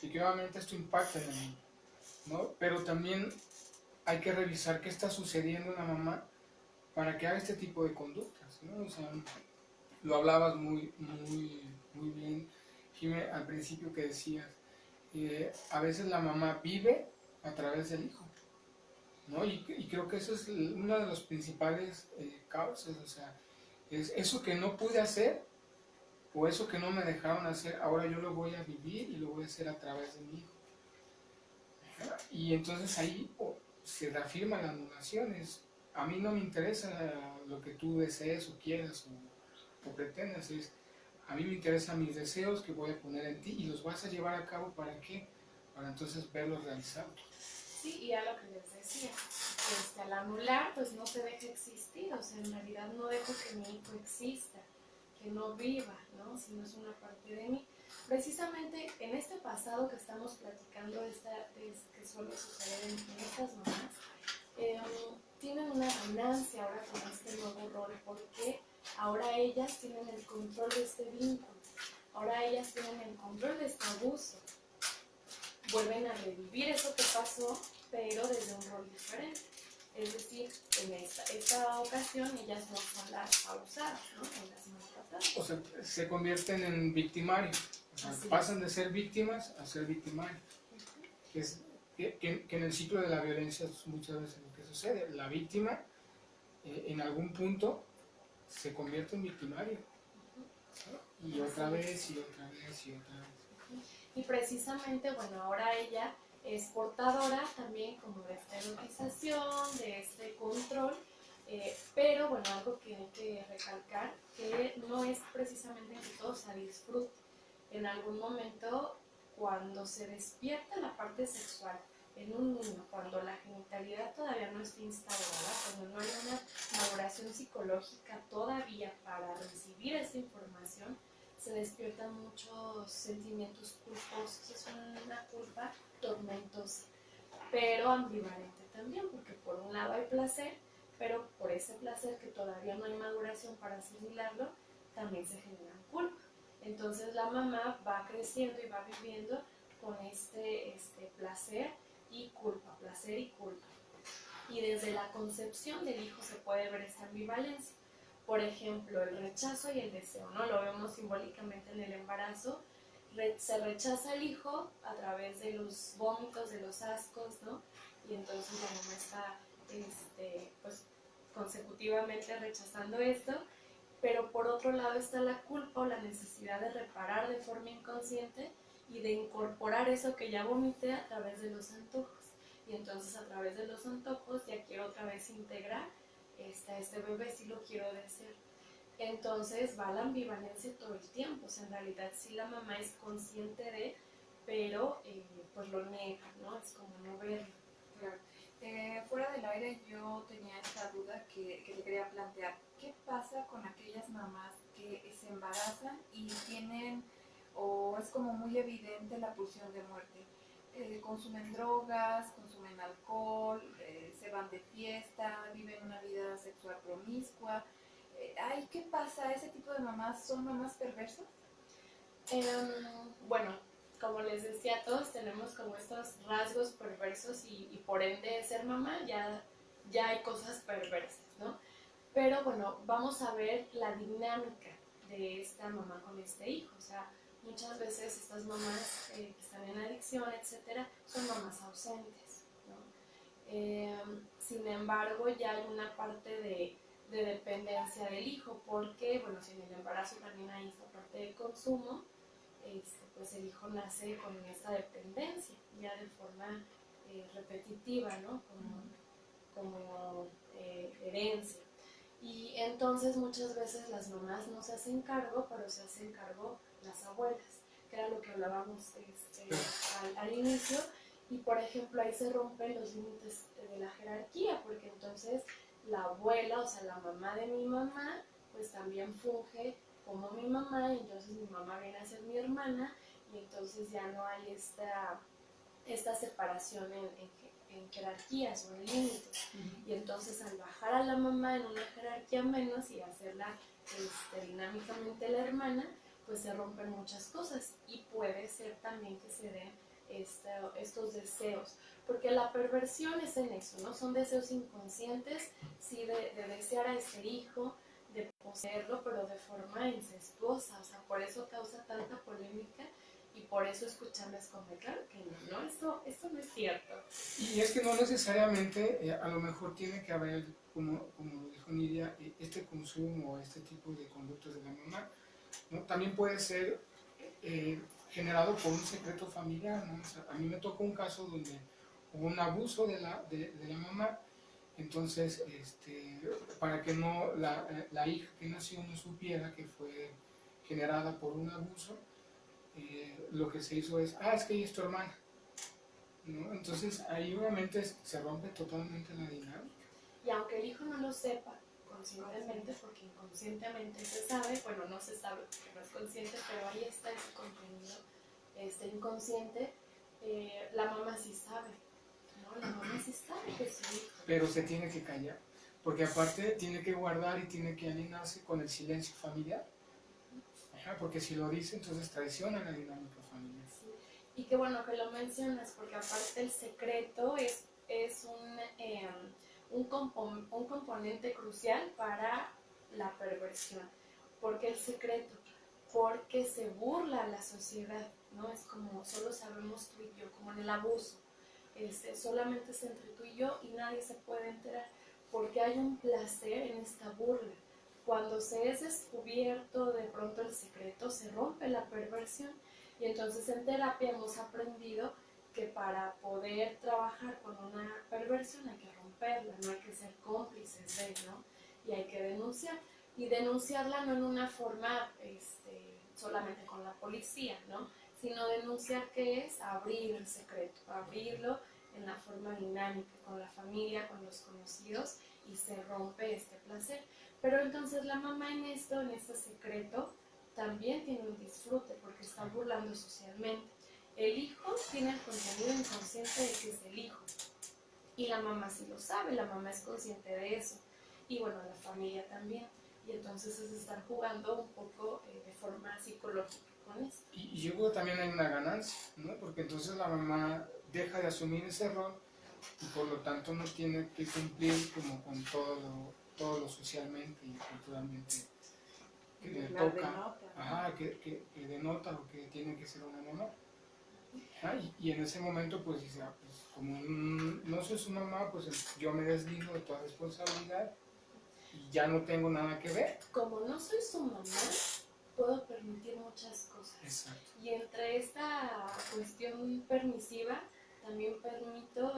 y que obviamente esto impacta en el niño, ¿no? Pero también hay que revisar qué está sucediendo en la mamá para que haga este tipo de conductas, ¿no? O sea, lo hablabas muy bien, Jimé, al principio que decías, a veces la mamá vive a través del hijo, ¿no? Y creo que eso es una de las principales causas, o sea, es eso que no pude hacer o eso que no me dejaron hacer, ahora yo lo voy a vivir y lo voy a hacer a través de mi hijo. Y entonces ahí se reafirma la anulación, a mí no me interesa lo que tú desees o quieras o pretendas, a mí me interesan mis deseos que voy a poner en ti y los vas a llevar a cabo ¿para qué? Para entonces verlos realizados. Sí, y a lo que les decía, al anular, pues no se deja existir, o sea, en realidad no dejo que mi hijo exista. que no viva, ¿no? Si no es una parte de mí. Precisamente en este pasado que estamos platicando, que suele suceder en estas mamás, tienen una ganancia ahora con este nuevo rol, porque ahora ellas tienen el control de este vínculo, ahora ellas tienen el control de este abuso, vuelven a revivir eso que pasó, pero desde un rol diferente. Es decir, en esta ocasión ellas no son las abusadas, ¿no? Son las maltratadas. O sea, se convierten en victimarios. O sea, pasan de ser víctimas a ser victimarios. Que, es, que en el ciclo de la violencia es muchas veces lo que sucede. La víctima, en algún punto, se convierte en victimario. ¿No? Y otra vez, y otra vez, y otra vez. Y precisamente, bueno, ahora ella es portadora también como de esta erotización, de este control, pero bueno, algo que hay que recalcar, que no es precisamente que todo se disfrute. En algún momento, cuando se despierta la parte sexual en un niño, cuando la genitalidad todavía no está instaurada, cuando no hay una maduración psicológica todavía para recibir esa información, se despiertan muchos sentimientos culposos. Es una culpa tormentosa, pero ambivalente también, porque por un lado hay placer, pero por ese placer que todavía no hay maduración para asimilarlo, también se generan culpa. Entonces la mamá va creciendo y va viviendo con este placer y culpa, placer y culpa. Y desde la concepción del hijo se puede ver esta ambivalencia. Por ejemplo, el rechazo y el deseo, ¿no? Lo vemos simbólicamente en el embarazo. Se rechaza al hijo a través de los vómitos, de los ascos, ¿no? Y entonces la mamá está pues, consecutivamente rechazando esto, pero por otro lado está la culpa o la necesidad de reparar de forma inconsciente y de incorporar eso que ya vomité a través de los antojos. Y entonces a través de los antojos ya quiero otra vez integrar este bebé, si lo quiero desear. Entonces va la ambivalencia todo el tiempo. O sea, en realidad sí la mamá es consciente de, pero pues lo niega, ¿no? Es como no verlo. Claro. Fuera del aire yo tenía esta duda que te quería plantear. ¿Qué pasa con aquellas mamás que se embarazan y tienen, o es como muy evidente la pulsión de muerte? Consumen drogas, consumen alcohol, se van de fiesta, viven una vida sexual promiscua. Ay, ¿qué pasa? ¿Ese tipo de mamás son mamás perversas? Bueno, como les decía, todos tenemos como estos rasgos perversos y por ende ser mamá ya hay cosas perversas, ¿no? Pero bueno, vamos a ver la dinámica de esta mamá con este hijo. O sea, muchas veces estas mamás que están en adicción, etcétera, son mamás ausentes, ¿no? Sin embargo, ya hay una parte de dependencia del hijo, porque, bueno, si en el embarazo también hay esta parte de consumo, pues el hijo nace con esta dependencia, ya de forma repetitiva, ¿no? Como herencia. Y entonces muchas veces las mamás no se hacen cargo, pero se hacen cargo las abuelas, que era lo que hablábamos al inicio. Y por ejemplo ahí se rompen los límites de la jerarquía, porque entonces la abuela, o sea, la mamá de mi mamá, pues también funge como mi mamá, y entonces mi mamá viene a ser mi hermana, y entonces ya no hay esta separación en jerarquías o en límites. Y entonces al bajar a la mamá en una jerarquía menos y hacerla dinámicamente la hermana, pues se rompen muchas cosas, y puede ser también que se den estos deseos, porque la perversión es en eso, ¿no? Son deseos inconscientes, sí, de desear a este hijo, de poseerlo, pero de forma incestuosa. O sea, por eso causa tanta polémica y por eso escucharles como, claro que no, esto no es cierto. Y es que no necesariamente, a lo mejor tiene que haber, como dijo Nidia, este consumo, este tipo de conductas de la mamá, ¿no? También puede ser generado por un secreto familiar, ¿no? O sea, a mí me tocó un caso donde hubo un abuso de la mamá. Entonces, para que no la hija que nació no supiera que fue generada por un abuso, lo que se hizo es que ella es tu hermana, ¿no? Entonces ahí obviamente se rompe totalmente la dinámica. Y aunque el hijo no lo sepa conscientemente, porque inconscientemente se sabe, bueno, no se sabe porque no es consciente, pero ahí está ese contenido inconsciente. La mamá sí sabe, ¿no? La mamá sí sabe que es su hijo. Pero se tiene que callar, porque aparte tiene que guardar y tiene que alinearse con el silencio familiar. Ajá, porque si lo dice, entonces traiciona la dinámica familiar. Sí. Y qué bueno que lo mencionas, porque aparte el secreto es un componente crucial para la perversión. ¿Por qué el secreto? Porque se burla a la sociedad, ¿no? Es como solo sabemos tú y yo, como en el abuso. Solamente es entre tú y yo y nadie se puede enterar, porque hay un placer en esta burla. Cuando se es descubierto de pronto el secreto, se rompe la perversión. Y entonces en terapia hemos aprendido que para poder trabajar con una perversión hay que romperla, no hay que ser cómplices de, ¿no? Y hay que denunciar. Y denunciarla no en una forma solamente con la policía, ¿no? Sino denunciar qué es abrir el secreto, abrirlo en la forma dinámica, con la familia, con los conocidos, y se rompe este placer. Pero entonces la mamá en este secreto, también tiene un disfrute porque está burlando socialmente. El hijo tiene el contenido inconsciente de que es el hijo. Y la mamá sí lo sabe, la mamá es consciente de eso. Y bueno, la familia también. Y entonces es estar jugando un poco de forma psicológica con eso. Y yo creo que también hay una ganancia, ¿no? Porque entonces la mamá deja de asumir ese rol y por lo tanto no tiene que cumplir como con todo lo socialmente y culturalmente que le toca, ajá, que denota o que tiene que ser una mamá. Y en ese momento pues dice, pues como no soy su mamá, pues yo me desligo de toda responsabilidad y ya no tengo nada que ver. Como no soy su mamá, puedo permitir muchas cosas. Exacto. Y entre esta cuestión permisiva, también permito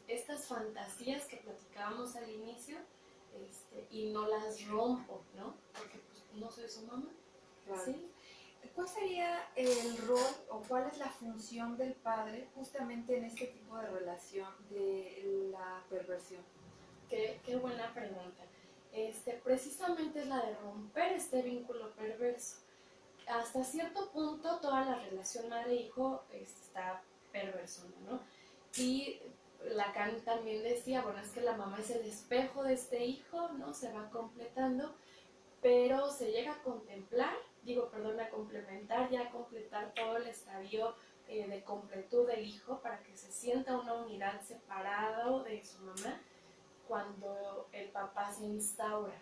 estas fantasías que platicábamos al inicio, y no las rompo, ¿no? Porque pues, no soy su mamá. Claro. ¿Sí? ¿Cuál sería el rol o cuál es la función del padre justamente en este tipo de relación de la perversión? Qué buena pregunta. Precisamente es la de romper este vínculo perverso. Hasta cierto punto toda la relación madre-hijo está perversona, ¿no? Y Lacan también decía, bueno, es que la mamá es el espejo de este hijo, ¿no? Se va completando, pero se llega a contemplar, a complementar, ya a completar todo el estadio de completud del hijo para que se sienta una unidad separado de su mamá cuando el papá se instaura.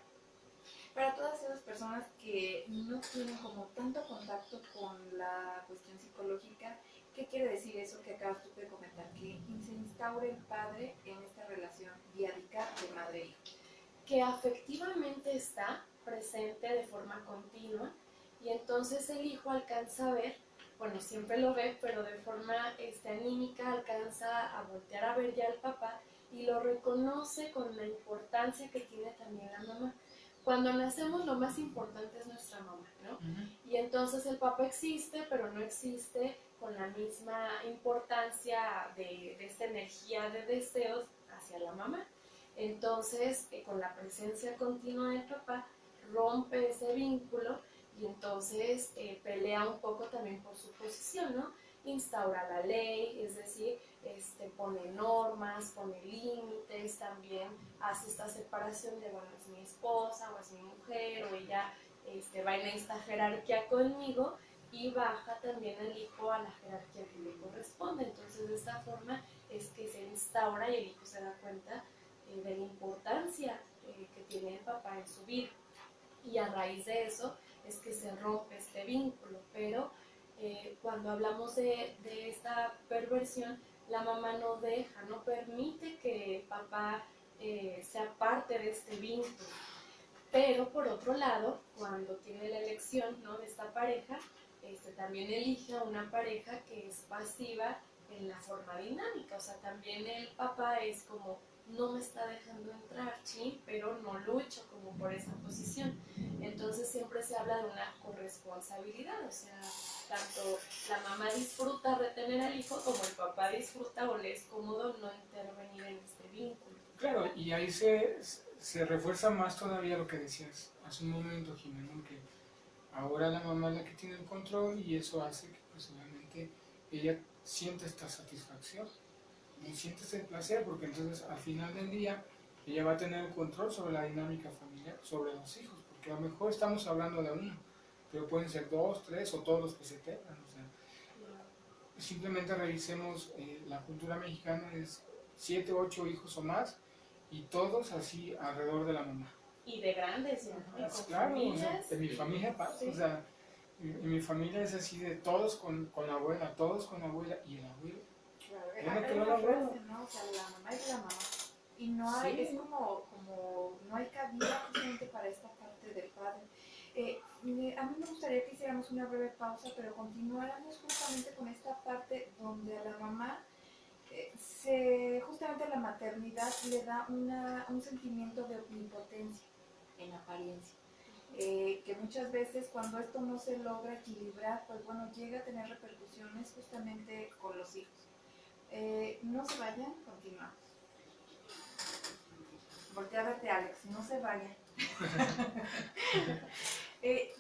Para todas esas personas que no tienen como tanto contacto con la cuestión psicológica, ¿qué quiere decir eso que acabas tú de comentar? Que se instaure el padre en esta relación diádica de madre-hijo. Que afectivamente está presente de forma continua y entonces el hijo alcanza a ver, bueno, siempre lo ve, pero de forma anímica alcanza a voltear a ver ya al papá y lo reconoce con la importancia que tiene también la mamá. Cuando nacemos lo más importante es nuestra mamá, ¿no? Uh-huh. Y entonces el papá existe, pero no existe con la misma importancia de esta energía de deseos hacia la mamá. Entonces, con la presencia continua del papá, rompe ese vínculo y entonces pelea un poco también por su posición, ¿no? Instaura la ley, es decir, pone normas, pone límites, también hace esta separación de, bueno, es mi esposa o es mi mujer o ella va en esta jerarquía conmigo y baja también el hijo a la jerarquía que le corresponde. Entonces, de esta forma es que se instaura y el hijo se da cuenta de la importancia que tiene el papá en su vida. Y a raíz de eso es que se rompe este vínculo. Pero cuando hablamos de esta perversión, la mamá no deja, no permite que el papá sea parte de este vínculo. Pero por otro lado, cuando tiene la elección, ¿no?, de esta pareja, también elige a una pareja que es pasiva en la forma dinámica. O sea, también el papá es como, no me está dejando entrar, ¿sí? Pero no lucho como por esa posición. Entonces siempre se habla de una corresponsabilidad, o sea, tanto la mamá disfruta retener al hijo como el papá disfruta o le es cómodo no intervenir en este vínculo. Claro, y ahí se se refuerza más todavía lo que decías hace un momento, Jimena, que ahora la mamá es la que tiene el control y eso hace que pues obviamente ella sienta esta satisfacción y siente este placer porque entonces al final del día ella va a tener el control sobre la dinámica familiar, sobre los hijos, porque a lo mejor estamos hablando de uno, pero pueden ser dos, tres o todos los que se tengan. O sea, simplemente revisemos la cultura mexicana, es 7, 8 hijos o más y todos así alrededor de la mamá. Y de grandes, ¿no? Y con Claro, o sea, familias. en mi familia pasa, Sí. o sea, en mi familia es así de todos con la abuela, todos con la abuela y el abuelo. Claro, Bueno, que hay no una lo veo. frase, ¿no? O sea, la mamá es la mamá. Y no hay, Sí. es como, no hay cabida justamente para esta parte del padre. A mí me gustaría que hiciéramos una breve pausa, pero continuáramos justamente con esta parte donde a la mamá, justamente la maternidad le da un sentimiento de omnipotencia en apariencia. Que muchas veces cuando esto no se logra equilibrar, pues bueno, llega a tener repercusiones justamente con los hijos. No se vayan, continuamos. Voltea a verte, Alex, no se vayan.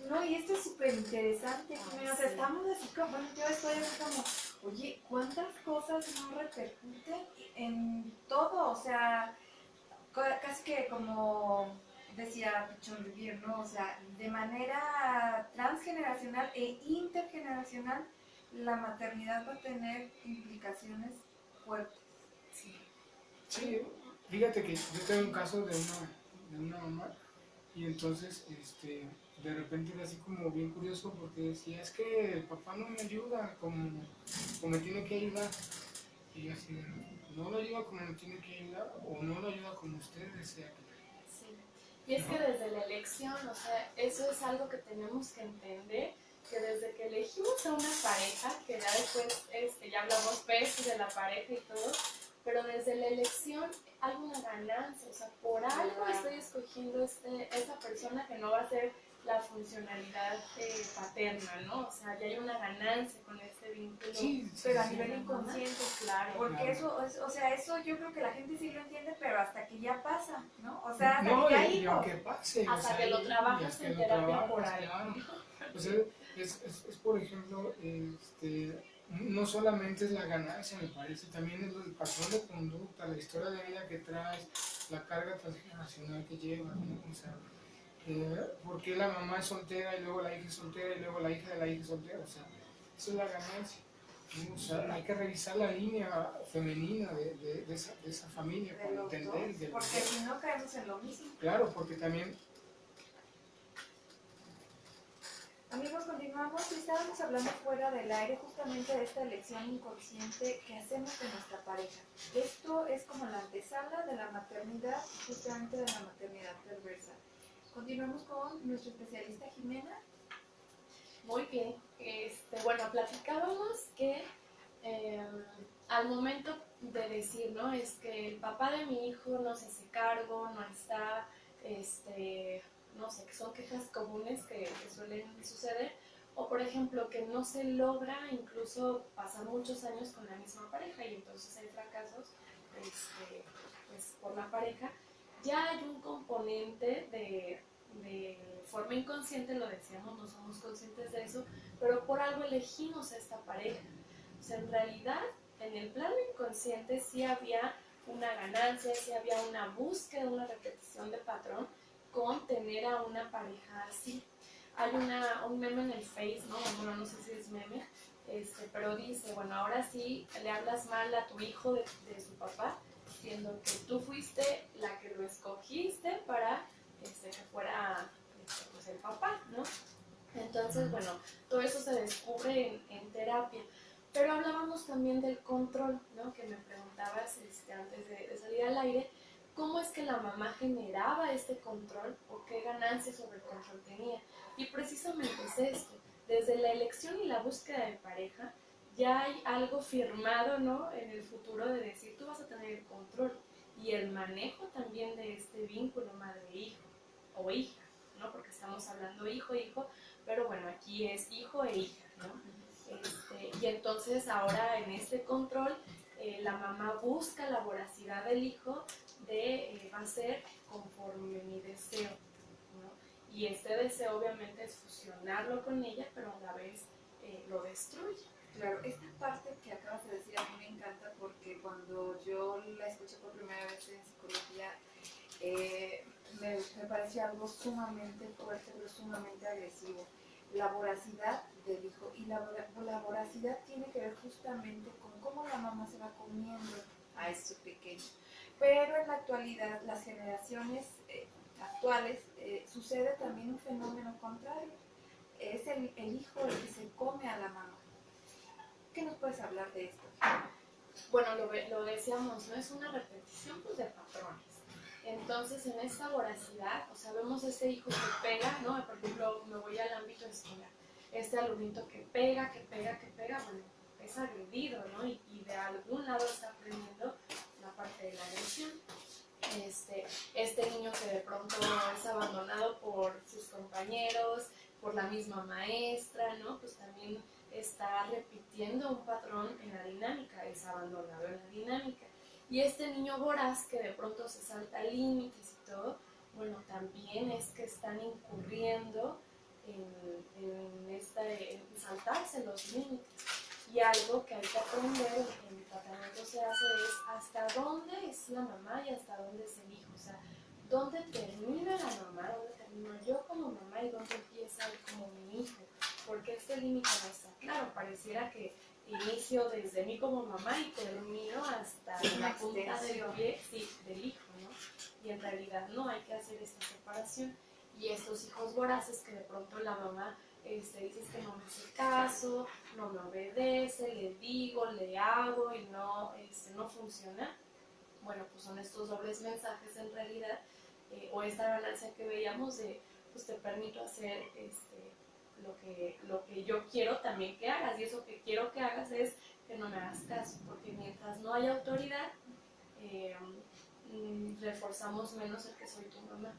No, y esto es súper interesante, Jimena. O sea, estamos así como, bueno, yo estoy así como, oye, ¿cuántas cosas no repercuten en todo? O sea, casi que como decía Pichon Rivier, ¿no? O sea, de manera transgeneracional e intergeneracional, la maternidad va a tener implicaciones fuertes. Sí, fíjate que yo tengo un caso de una mamá y entonces de repente era así como bien curioso porque decía, es que el papá no me ayuda como me tiene que ayudar. Y yo así, no lo ayuda como me tiene que ayudar o no lo ayuda como usted desea que le ayude. Sí. Y es que desde la elección, o sea, eso es algo que tenemos que entender, que desde que elegimos a una pareja, que ya después ya hablamos pues de la pareja y todo, pero desde la elección hay una ganancia, o sea, por algo estoy escogiendo esa persona que no va a ser la funcionalidad paterna, ¿no? O sea, ya hay una ganancia con este vínculo. Sí, Pero a sí, nivel sí. inconsciente, claro. Porque Claro. eso, o sea, eso yo creo que la gente sí lo entiende, pero hasta que ya pasa, ¿no? O sea, hasta No, que ya hay y hijos. aunque pase, Hasta o sea, que lo y trabajas hasta en que lo terapia por trabajas, ahí. claro. O sea, es por ejemplo, no solamente es la ganancia, me parece, también es el patrón de conducta, la historia de vida que traes, la carga transgeneracional que llevas, ¿no? O sea, ¿por qué la mamá es soltera y luego la hija es soltera y luego la hija de la hija es soltera? O sea, eso es la ganancia. ¿No? O sea, hay que revisar la línea femenina de esa familia para entender. Porque si no caemos en lo mismo. Claro, porque también. Amigos, continuamos y estábamos hablando fuera del aire justamente de esta elección inconsciente que hacemos de nuestra pareja. Esto es como la antesala de la maternidad, justamente de la maternidad perversa. Continuamos con nuestra especialista Jimena. Muy bien. Bueno, platicábamos que al momento de decir, ¿no? Es que el papá de mi hijo no se hace cargo, no está, no sé, que son quejas comunes que suelen suceder, o por ejemplo que no se logra incluso pasar muchos años con la misma pareja y entonces hay fracasos pues, por la pareja, ya hay un componente de forma inconsciente, lo decíamos, no somos conscientes de eso, pero por algo elegimos a esta pareja. O sea, en realidad, en el plano inconsciente sí había una ganancia, sí había una búsqueda, una repetición de patrón con tener a una pareja así. Hay un meme en el Face, ¿no? Bueno, no sé si es meme, pero dice, bueno, ahora sí le hablas mal a tu hijo de su papá, diciendo que tú fuiste la que lo escogiste para que fuera pues el papá, ¿no? Entonces, bueno, todo eso se descubre en terapia. Pero hablábamos también del control, ¿no? Que me preguntabas antes de salir al aire, ¿cómo es que la mamá generaba este control o qué ganancias sobre el control tenía? Y precisamente es esto, desde la elección y la búsqueda de pareja, ya hay algo firmado, ¿no? En el futuro de decir, tú vas a tener el control y el manejo también de este vínculo madre-hijo o hija, ¿no? Porque estamos hablando hijo, pero bueno, aquí es hijo e hija, ¿no? Y entonces ahora en este control la mamá busca la voracidad del hijo de va a ser conforme mi deseo, ¿no? Y este deseo obviamente es fusionarlo con ella, pero a la vez lo destruye. Claro, esta parte que acabas de decir a mí me encanta porque cuando yo la escuché por primera vez en psicología, me pareció algo sumamente fuerte, pero sumamente agresivo. La voracidad del hijo. Y la voracidad tiene que ver justamente con cómo la mamá se va comiendo a estos pequeños. Pero en la actualidad, las generaciones actuales, sucede también un fenómeno contrario. Es el hijo el que se come a la mamá. ¿Qué nos puedes hablar de esto? Bueno, lo decíamos, ¿no? Es una repetición pues, de patrones. Entonces, en esta voracidad, o sea, vemos este hijo que pega, ¿no? Por ejemplo, me voy al ámbito escolar. Este alumnito que pega, bueno, es agredido, ¿no? Y de algún lado está aprendiendo la parte de la agresión. Este niño que de pronto es abandonado por sus compañeros, por la misma maestra, ¿no? Pues también está repitiendo un patrón en la dinámica, es abandonado en la dinámica. Y este niño voraz que de pronto se salta límites y todo, bueno, también es que están incurriendo en saltarse los límites. Y algo que hay que aprender en el tratamiento se hace es hasta dónde es la mamá y hasta dónde es el hijo. O sea, dónde termina la mamá, dónde termino yo como mamá y dónde empieza él como mi hijo. Porque este límite no está claro. Pareciera que inicio desde mí como mamá y termino hasta la punta del pie del hijo, ¿no? Y en realidad no, hay que hacer esta separación. Y estos hijos voraces que de pronto la mamá dices que no me hace caso, no me obedece, le digo, le hago y no funciona. Bueno, pues son estos dobles mensajes en realidad, o esta ganancia que veíamos de, pues te permito hacer lo que yo quiero también que hagas, y eso que quiero que hagas es que no me hagas caso, porque mientras no haya autoridad, reforzamos menos el que soy tu mamá.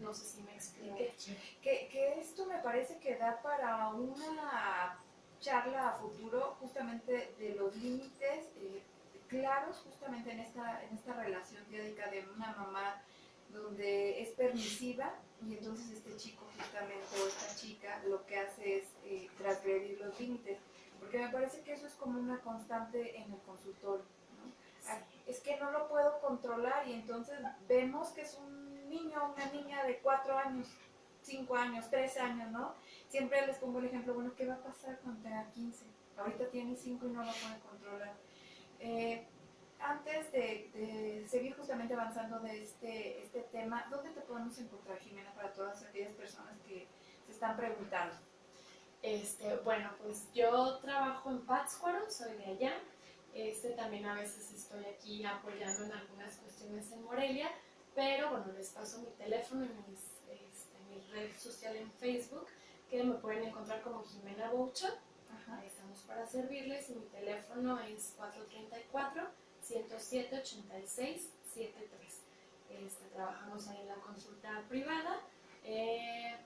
No sé si me expliqué. Sí. Que esto me parece que da para una charla a futuro justamente de los límites claros justamente en esta relación diádica de una mamá donde es permisiva y entonces este chico justamente o esta chica lo que hace es transgredir los límites, porque me parece que eso es como una constante en el consultorio, ¿no? Es que no lo puedo controlar y entonces vemos que es un niño, una niña de 4 años, 5 años, 3 años, ¿no? Siempre les pongo el ejemplo, bueno, ¿qué va a pasar cuando tenga 15? Ahorita tiene 5 y no lo puede controlar. Antes de seguir justamente avanzando de este tema, ¿dónde te podemos encontrar, Jimena, para todas aquellas personas que se están preguntando? Bueno, pues yo trabajo en Pátzcuaro, soy de allá. También a veces estoy aquí apoyando en algunas cuestiones en Morelia, pero bueno, les paso mi teléfono y mi red social en Facebook, que me pueden encontrar como Jimena Boucho. Ahí estamos para servirles y mi teléfono es 434-107-8673. Trabajamos ahí en la consulta privada, en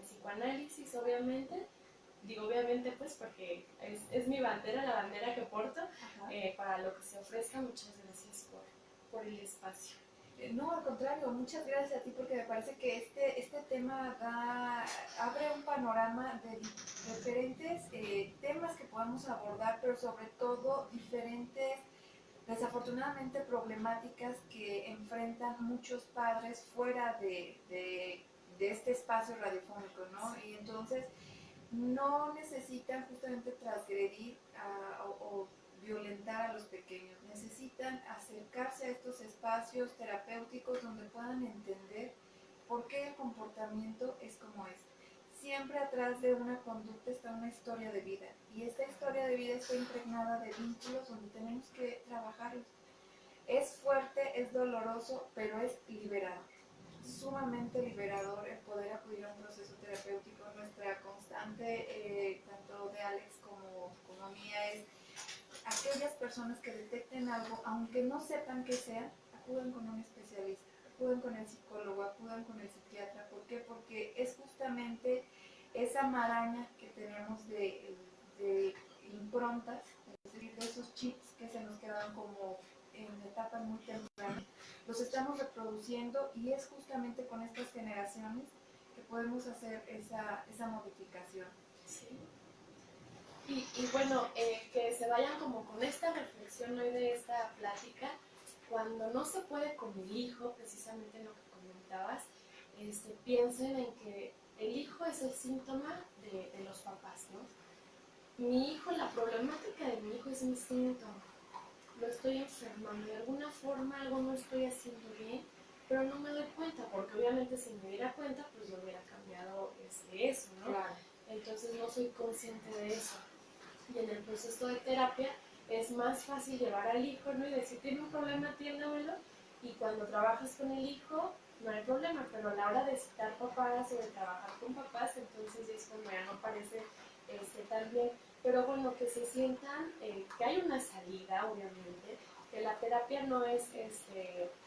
psicoanálisis obviamente. Digo obviamente pues porque es mi bandera, la bandera que porto, para lo que se ofrezca. Muchas gracias por el espacio. No, al contrario, muchas gracias a ti porque me parece que este tema abre un panorama de diferentes temas que podemos abordar, pero sobre todo diferentes, desafortunadamente, problemáticas que enfrentan muchos padres fuera de este espacio radiofónico, ¿no? Y entonces no necesitan justamente transgredir o violentar a los pequeños, necesitan acercarse a estos espacios terapéuticos donde puedan entender por qué el comportamiento es como es. Siempre atrás de una conducta está una historia de vida y esta historia de vida está impregnada de vínculos donde tenemos que trabajarlos. Es fuerte, es doloroso, pero es liberador, sumamente liberador el poder acudir a un proceso terapéutico. Nuestra constante, tanto de Alex como mía, es aquellas personas que detecten algo, aunque no sepan qué sea, acudan con un especialista, acudan con el psicólogo, acudan con el psiquiatra. ¿Por qué? Porque es justamente esa maraña que tenemos de improntas, es decir, de esos chips que se nos quedaron como en etapas muy tempranas, los estamos reproduciendo y es justamente con estas generaciones que podemos hacer esa modificación. Sí. Y bueno, que se vayan como con esta reflexión hoy de esta plática, cuando no se puede con el hijo, precisamente lo que comentabas, piensen en que el hijo es el síntoma de los papás, ¿no? Mi hijo, la problemática de mi hijo es mi síntoma. Lo estoy enfermando, de alguna forma algo no estoy haciendo bien, pero no me doy cuenta, porque obviamente si me diera cuenta, pues lo hubiera cambiado eso, ¿no? Claro. Entonces no soy consciente de eso. Y en el proceso de terapia es más fácil llevar al hijo, ¿no? Y decir, tiene un problema, atiéndamelo, y cuando trabajas con el hijo, no hay problema, pero a la hora de citar papás o de trabajar con papás, entonces es cuando ya no parece tan bien. Pero bueno, que se sientan que hay una salida, obviamente, que la terapia no es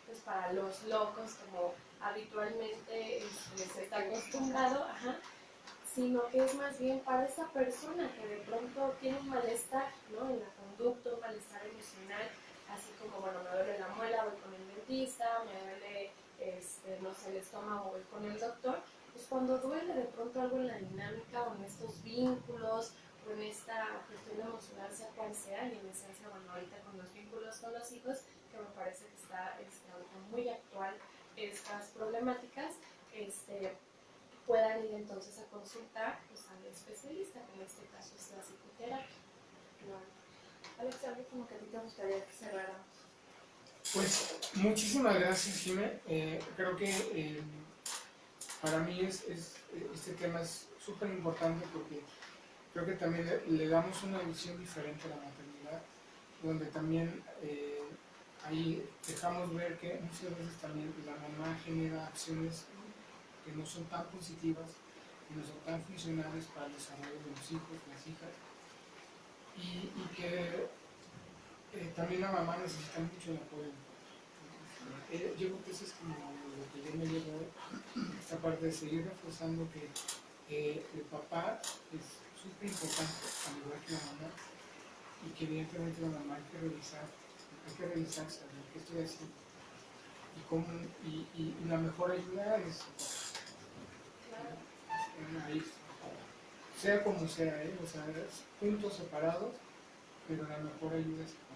pues para los locos como habitualmente se está acostumbrado, ajá, sino que es más bien para esa persona que de pronto tiene un malestar, ¿no? En la conducta, un malestar emocional, así como, bueno, me duele la muela, voy con el dentista, me duele, no sé, el estómago, voy con el doctor. Pues cuando duele de pronto algo en la dinámica o en estos vínculos o en esta cuestión emocional, sea cual sea, y en esencia, bueno, ahorita con los vínculos con los hijos, que me parece que está ahorita muy actual estas problemáticas, puedan ir entonces a consultar pues, al especialista, que en este caso es la psicoterapia. Claro. Alex, algo como que a ti te gustaría que cerráramos. Pues muchísimas gracias, Jimé. Creo que para mí este tema es súper importante porque creo que también le damos una visión diferente a la maternidad, donde también ahí dejamos ver que muchas veces también la mamá genera acciones que no son tan positivas, que no son tan funcionales para el desarrollo de los hijos, las hijas, y que también la mamá necesita mucho el apoyo. Yo creo que eso es como lo que yo me llevo esta parte de seguir reforzando que el papá es súper importante, al igual que la mamá, y que evidentemente la mamá hay que revisar, saber qué estoy haciendo y cómo, y la mejor ayuda es ahí, sea como sea, o sea, puntos separados, pero la mejor ayuda es el papá.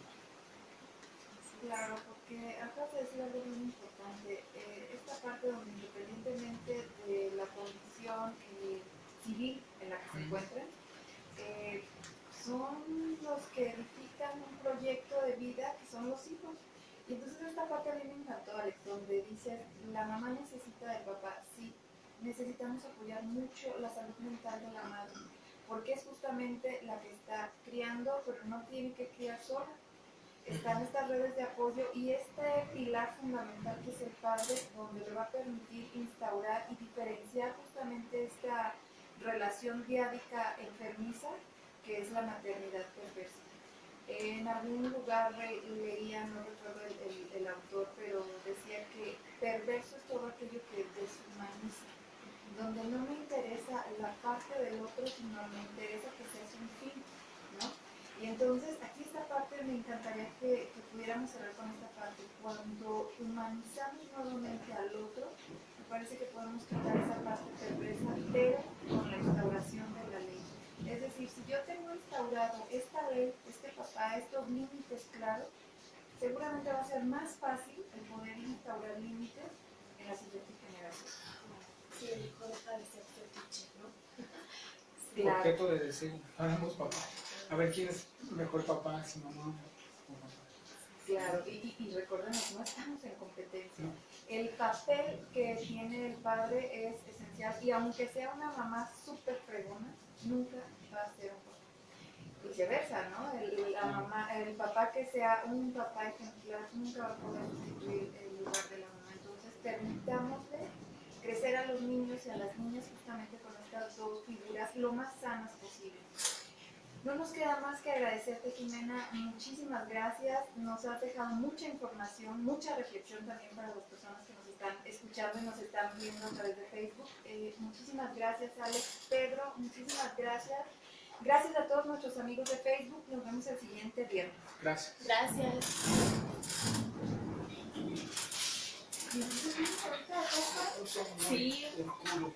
Claro, porque acabas de decir algo muy importante. Esta parte donde independientemente de la condición civil en la que se encuentren, son los que edifican un proyecto de vida que son los hijos. Y entonces esta parte a mí me encantó, Alex, donde dices, la mamá necesita del papá. Sí, necesitamos apoyar mucho la salud mental de la madre, porque es justamente la que está criando, pero no tiene que criar sola. Están estas redes de apoyo y este pilar fundamental que es el padre, donde le va a permitir instaurar y diferenciar justamente esta relación diádica enfermiza que es la maternidad perversa. En algún lugar leía, no recuerdo el autor, pero decía que perverso es todo aquello que deshumaniza, donde no me interesa la parte del otro, sino me interesa que seas un fin, ¿no? Y entonces aquí esta parte me encantaría que pudiéramos cerrar con esta parte. Cuando humanizamos nuevamente al otro, me parece que podemos quitar esa parte perversa, pero con la instauración de la ley. Es decir, si yo tengo instaurado esta ley, este papá, estos límites claros, seguramente va a ser más fácil el poder instaurar límites en la siguiente generación. Sí, el hijo deja de ser fetiche, ¿no? Claro. Objeto de deseo, hagamos papá. A ver quién es mejor papá, si mamá o papá. Claro, y recordemos, no estamos en competencia. No. El papel que tiene el padre es esencial y aunque sea una mamá súper fregona, nunca va a ser un papá. Viceversa, ¿no? El papá que sea un papá ejemplar nunca va a poder sustituir el lugar de la mamá. Entonces, permitámosle crecer a los niños y a las niñas justamente con estas dos figuras lo más sanas posible. No nos queda más que agradecerte, Jimena. Muchísimas gracias. Nos has dejado mucha información, mucha reflexión también para las personas que nos están escuchando y nos están viendo a través de Facebook. Muchísimas gracias, Alex. Pedro, muchísimas gracias. Gracias a todos nuestros amigos de Facebook. Nos vemos el siguiente viernes. Gracias. Gracias. ¿Y entonces, ahorita, Sí. El culo.